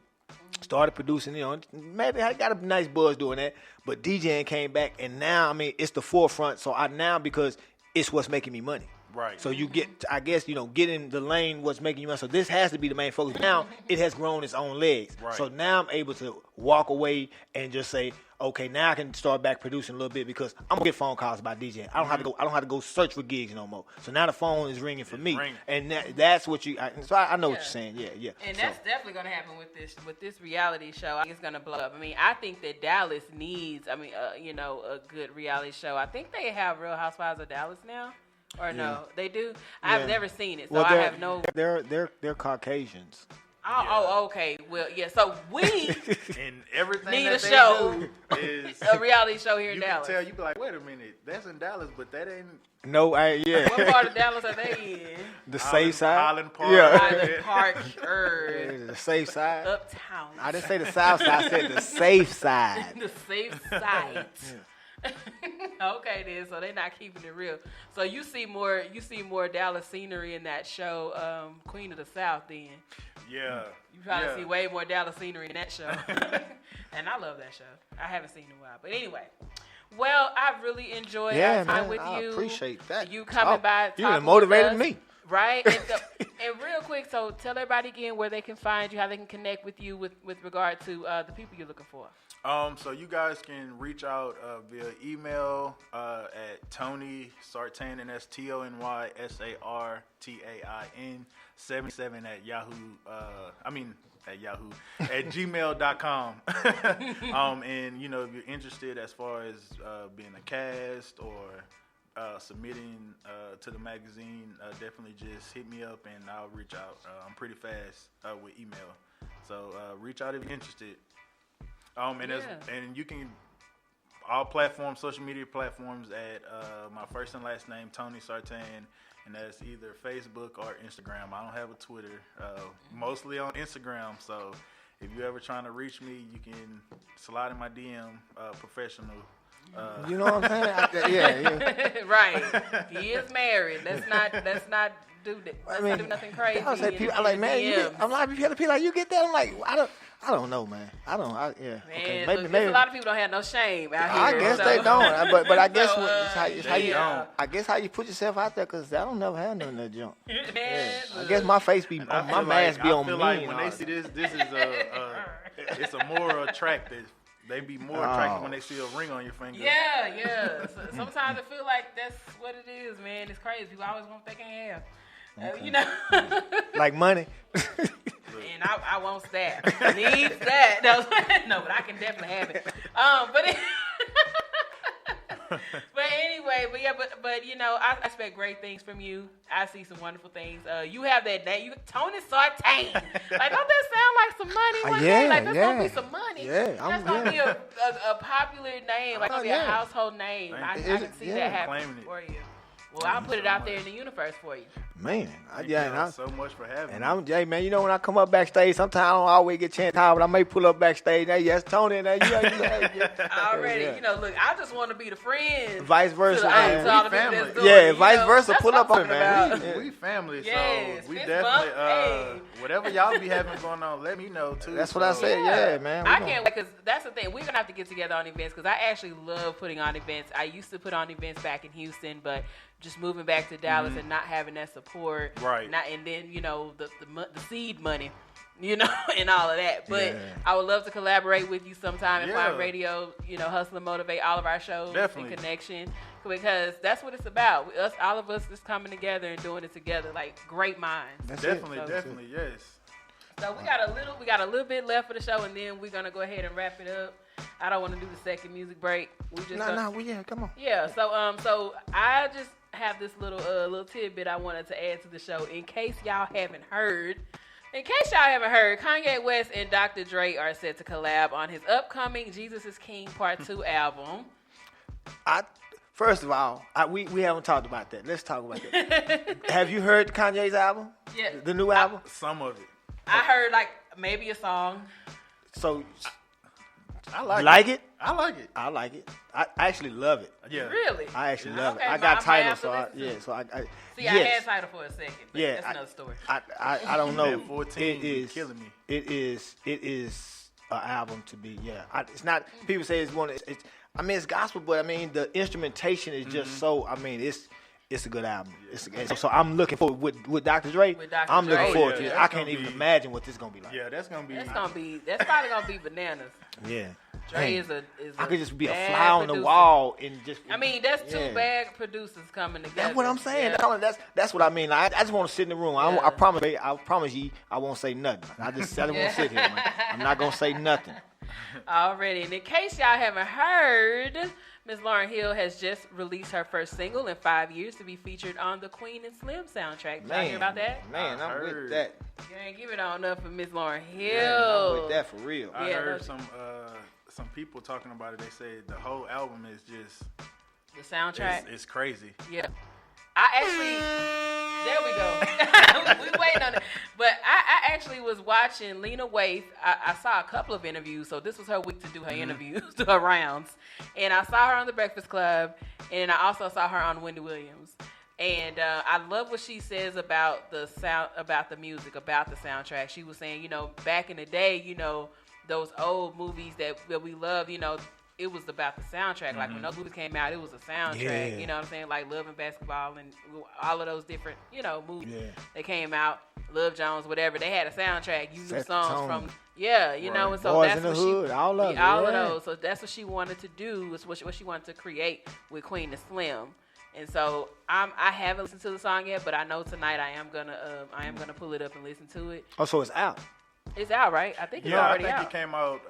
Started producing, maybe I got a nice buzz doing that. But DJing came back, and now, it's the forefront. So because it's what's making me money. Right. So you get, I guess, get in the lane what's making you money. So this has to be the main focus. Now it has grown its own legs. Right. So now I'm able to walk away and just say, okay, now I can start back producing a little bit because I'm gonna get phone calls about DJing. I don't have to go search for gigs no more. So now the phone is ringing for me, and that's what so I know what you're saying. Yeah. And that's definitely gonna happen with this reality show. I think it's gonna blow up. I think that Dallas needs, a good reality show. I think they have Real Housewives of Dallas now. Or no, they do. I've never seen it, so I have no. They're Caucasians. Oh, okay. Well, yeah. So we and everything need that a show, is a reality show here in Dallas. You can tell, you be like, wait a minute, that's in Dallas, but that ain't. No, What part of Dallas are they in? The safe side. Highland Park. Yeah. Highland Park. The safe side. Uptown. I didn't say the south side. I said the safe side. The safe side. Okay, then. So they're not keeping it real. So you see more Dallas scenery in that show, Queen of the South. Then. Yeah. You probably see way more Dallas scenery in that show. And I love that show. I haven't seen it in a while, but anyway. Well, I really enjoyed our time with you. I appreciate that. You coming by. You done motivated me. Right? And real quick, so tell everybody again where they can find you, how they can connect with you with regard to the people you're looking for. So you guys can reach out via email at Tony Sartain, and that's TonySartain 77 at Yahoo. at Yahoo at gmail.com. And if you're interested as far as being a cast or submitting to the magazine, definitely just hit me up and I'll reach out. I'm pretty fast with email, so reach out if you're interested. And you can all platforms, social media platforms at my first and last name, Tony Sartain, and that's either Facebook or Instagram. I don't have a Twitter, mostly on Instagram. So if you're ever trying to reach me, you can slide in my DM, professional. You know what I'm saying? Yeah. Right. He is married. Let's not do that. Let's not do nothing crazy. I say people, I'm like, man, I'm like, people like, you get that? I'm like, I don't know, man. Man, okay, look, maybe a lot of people don't have no shame out here. I guess they don't, but I guess I guess how you put yourself out there, because I don't never have none of that junk. Man, I guess my face be, my mask be on me. I feel like when they see this is it's a more attractive. They be more attractive when they see a ring on your finger. Yeah. Sometimes I feel like that's what it is, man. It's crazy. People always want what they can have. Okay. Like money. And I want that. Needs that. No, but I can definitely have it. But anyway, but I expect great things from you. I see some wonderful things. You have that name, Tony Sartain. Like, don't that sound like some money one day? Like, that's gonna be some money. Yeah, that's gonna be a popular name. Like, gonna be a household name. I can see that happening for you. Well, I'll put it out there in the universe for you. Man, Thank you so much for having me. And man, when I come up backstage, sometimes I don't always get a chance to talk, but I may pull up backstage. Hey, yes, Tony, and already, look, I just want to be the friend. Vice versa, man. To all the people that's doing it, vice versa. Pull up on it, man. We family, yes, so we definitely, whatever y'all be having going on, let me know too. That's what I said. Yeah, man. I can't wait, because that's the thing. We're gonna have to get together on events, because I actually love putting on events. I used to put on events back in Houston, but just moving back to Dallas and not having that support, right? And then the seed money, and all of that. But I would love to collaborate with you sometime and find radio, hustle and motivate all of our shows in connection, because that's what it's about. All of us is coming together and doing it together, like great minds. Definitely, yes. So we got a little bit left for the show, and then we're gonna go ahead and wrap it up. I don't want to do the second music break. We just come on. Yeah, so I just have this little tidbit I wanted to add to the show in case y'all haven't heard. Kanye West and Dr. Dre are set to collab on his upcoming Jesus is King Part 2 album. First of all, we haven't talked about that. Let's talk about that. Have you heard Kanye's album? Yeah. The new album? Some of it. I heard maybe a song. So I like it. I like it. I actually love it. Yeah. Really? I actually love it. Okay, I got Tidal, so I had Tidal for a second. But that's another story. I don't know. 14 is killing me. It is an album to be. Yeah. It's not. People say it's one. It's gospel, but the instrumentation is just so. It's a good album. So I'm looking forward with Dr. Dre. I'm looking forward to it. I can't even imagine what this is gonna be like. Yeah, that's probably gonna be bananas. Yeah. Dre is I could just be a fly on the wall and just. That's two bad producers coming together. That's what I'm saying. Yeah. That's what I mean. Like, I just want to sit in the room. I promise you, I won't say nothing. I just want to sit here, man. I'm not gonna say nothing. Already. And in case y'all haven't heard, Ms. Lauryn Hill has just released her first single in 5 years to be featured on the Queen and Slim soundtrack. Did y'all hear about that? Man, I'm with that. You ain't give it on up for Ms. Lauryn Hill. Man, I'm with that for real. I heard some people talking about it. They say the whole album is just the soundtrack. It's crazy. Yeah. There we go. We waiting on it. But I actually was watching Lena Waithe. I saw a couple of interviews, so this was her week to do her interviews, do her rounds. And I saw her on The Breakfast Club, and I also saw her on Wendy Williams. And I love what she says about the sound, about the music, about the soundtrack. She was saying, back in the day, those old movies that we love, it was about the soundtrack. Like when those movies came out, it was a soundtrack. Yeah. You know what I'm saying? Like Love and Basketball and all of those different, movies that came out. Love Jones, whatever. They had a soundtrack. You knew songs from, and so Boys that's in the what Hood, all of it. all of those. So that's what she wanted to do. Was what she wanted to create with Queen and Slim. And so I haven't listened to the song yet, but I know tonight I am gonna pull it up and listen to it. Oh, so it's out. It's out, right? I think it's Yeah, I already think out. it came out,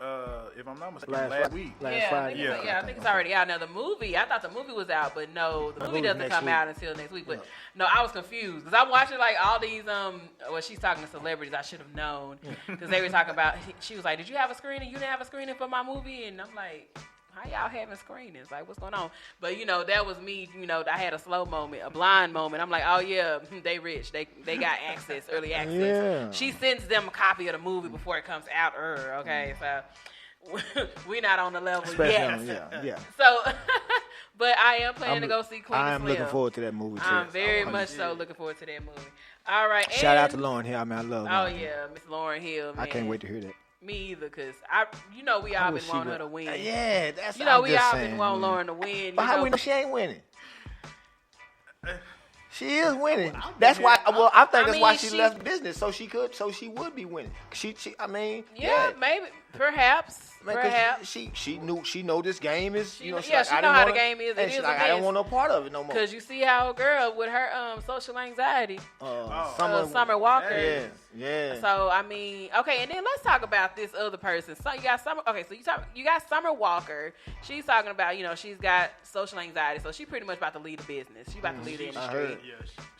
if I'm not mistaken, Last last week. Last Yeah, Friday. I think it's already out. Now the movie, I thought the movie was out, but no, the movie movie's doesn't next come week. out until next week. But no, I was confused because I'm watching like all these well, she's talking to celebrities. I should have known because they were talking about. She was like, "Did you have a screening? You didn't have a screening for my movie?" And I'm like, how y'all having screenings? Like, what's going on? But, that was me. I had a slow moment, a blind moment. I'm like, oh, yeah, they rich. They got access, early access. Yeah. She sends them a copy of the movie before it comes out. Okay, so we're not on the level Especially yet. yeah. So, but I am planning to go see Queen I am Slim. looking forward to that movie, too. I'm very much so looking forward to that movie. All right. Shout out to Lauren Hill. I mean, I love Oh, Lauren Hill. yeah, Miss Lauren Hill, man. I can't wait to hear that. Me either, because we all been wanting her to win. Yeah, that's we I'm all just been saying, wanting man. Lauren to win. But how we know she ain't winning? She is winning. That's why. Well, I think that's why she left business, so she would be winning. Yeah, maybe, perhaps. She know this game is. She know how the game is. And she's like, I don't want no part of it no more. Because you see how a girl with her social anxiety, Summer Walker. Yeah. So okay, and then let's talk about this other person. So you got Summer. Okay, so you got Summer Walker. She's talking about she's got social anxiety, so she pretty much about to lead a business. She about to lead the industry. Yeah,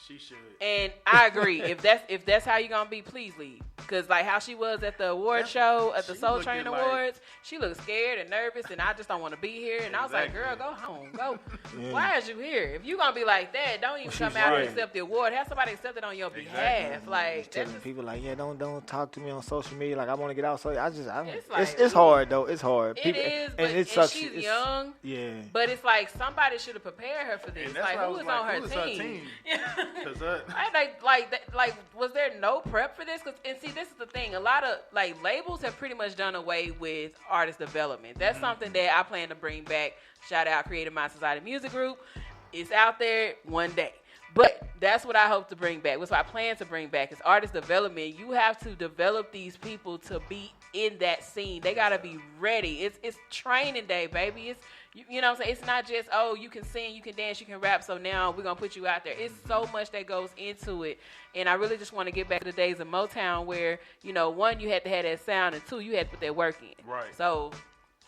she should. And I agree. if that's how you're gonna be, please lead. Because like how she was at the award show at the Soul Train Awards, she looked scared and nervous, and I just don't want to be here. And I was like, girl, go home, go. Yeah. Why is you here? If you gonna be like that, don't even come out and accept the award. Have somebody accept it on your behalf. Like telling people like, yeah, don't talk to me on social media. Like I want to get out. So It's it's hard though. It's hard. It is, but it sucks. she's young. Yeah. But it's like somebody should have prepared her for this. And that's Like why I who was was like, on her who's her team? team? Like was there no prep for this? And see, this is the thing. A lot of like labels have pretty much done away with artist development. That's something that I plan to bring back. Shout out Creative Mind Society Music Group. It's out there one day. But that's what I hope to bring back. That's what I plan to bring back is artist development. You have to develop these people to be in that scene. They gotta be ready. It's training day, baby. It's you know what I'm saying? It's not just, oh, you can sing, you can dance, you can rap, so now we're going to put you out there. It's so much that goes into it. And I really just want to get back to the days of Motown where, one, you had to have that sound, and two, you had to put that work in. Right. So,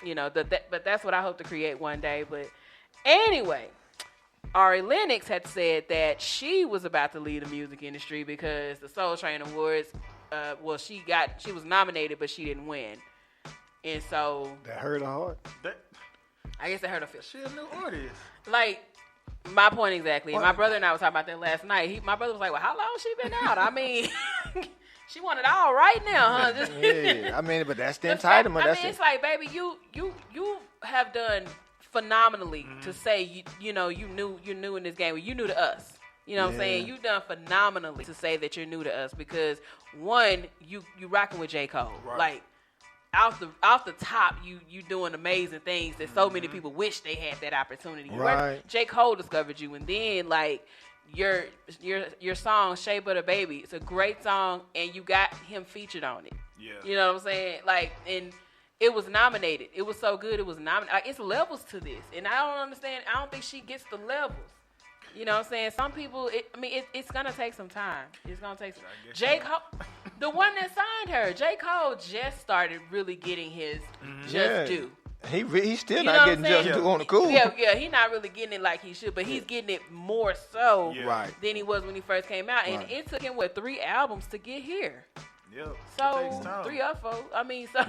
but that's what I hope to create one day. But anyway, Ari Lennox had said that she was about to leave the music industry because the Soul Train Awards, she was nominated, but she didn't win. And so. That hurt her heart. I guess it hurt her feel. She a new artist. Like, my point exactly. My brother and I was talking about that last night. My brother was like, well, how long she been out? I mean, she want it all right now, huh? Yeah, but that's the entitlement. It's like, baby, you have done phenomenally to say, you're new in this game. You're new to us. You know what I'm saying? You've done phenomenally to say that you're new to us because, one, you rocking with J. Cole. Right. Like, off the top, you doing amazing things that so many people wish they had that opportunity. Right. J. Cole discovered you, and then like your song "Shea Butter Baby," it's a great song, and you got him featured on it. Yeah. You know what I'm saying? Like, and it was nominated. It was so good. It was nominated. Like, it's levels to this, and I don't understand. I don't think she gets the levels. You know what I'm saying? Some people, it's going to take some time. It's going to take some time. J. Cole, the one that signed her, J. Cole just started really getting his just due. He's still not getting just due on the cool. Yeah, he's not really getting it like he should, but he's getting it more so than he was when he first came out. And it took him, 3 albums to get here? Yep. So 3 or 4. I mean, so I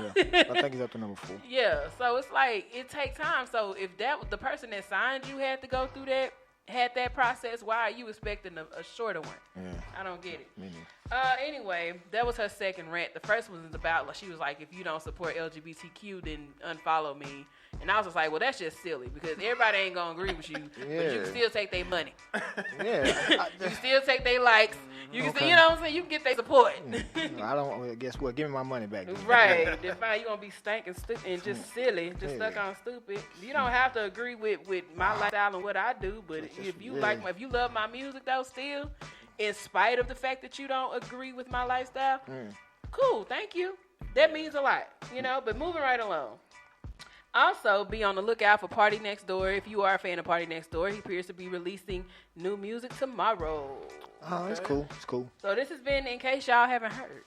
think he's up to number 4. Yeah, so it's like it takes time. So if the person that signed you had to go through that, had that process, why are you expecting a shorter one? Yeah. I don't get it. Me neither. Anyway, that was her second rant. The first one was about, she was like, if you don't support LGBTQ, then unfollow me. And I was just like, well, that's just silly because everybody ain't going to agree with you, but you can still take their money. Yeah. You can still take their likes. You can still, you know what I'm saying? You can get their support. I don't, guess what? Give me my money back. Right. Then fine, you're going to be stank and just silly, just stuck on stupid. You don't have to agree with my lifestyle and what I do, but if you if you love my music though still, in spite of the fact that you don't agree with my lifestyle, cool, thank you. That means a lot, but moving right along. Also, be on the lookout for Party Next Door. If you are a fan of Party Next Door, he appears to be releasing new music tomorrow. Oh, it's cool. It's cool. So this has been, in case y'all haven't heard.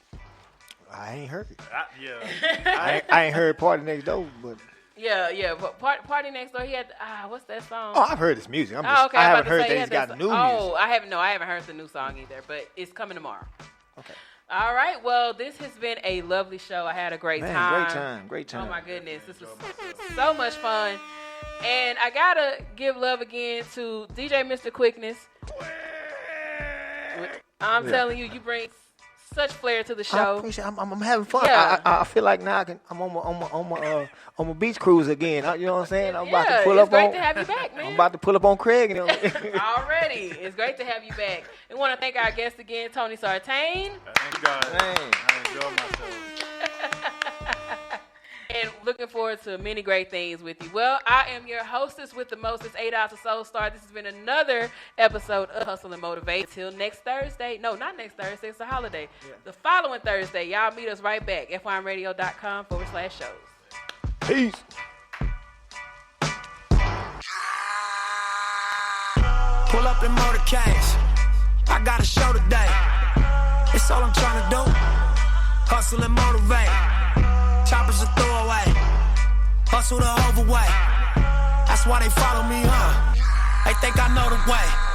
I ain't heard it. Yeah. I ain't heard Party Next Door, but. Yeah. But Party Next Door, he had what's that song? Oh, I've heard his music. Okay. I haven't heard that he's got new music. Oh, I haven't heard the new song either, but it's coming tomorrow. Okay. All right. Well, this has been a lovely show. I had a great time. Great time. Oh my goodness, this was so much fun. And I gotta give love again to DJ Mr. Quickness. I'm telling you, you bring such flair to the show. I appreciate it. I'm having fun. Yeah. I feel like now I'm on my beach cruise again. You know what I'm saying? I'm about to pull it's up great on. to have you back, man. I'm about to pull up on Craig. And Already, it's great to have you back. We want to thank our guest again, Tony Sartain. Thank you guys. I enjoyed myself. And looking forward to many great things with you. Well, I am your hostess with the mostest, 8 Hours of Soul Star. This has been another episode of Hustle and Motivate. Till next Thursday. No, not next Thursday. It's a holiday. Yeah. The following Thursday, y'all meet us right back. FYMradio.com/shows. Peace. Pull up in motorcades. I got a show today. It's all I'm trying to do. Hustle and motivate. Choppers a throwaway. Hustle the overweight. That's why they follow me, huh? They think I know the way.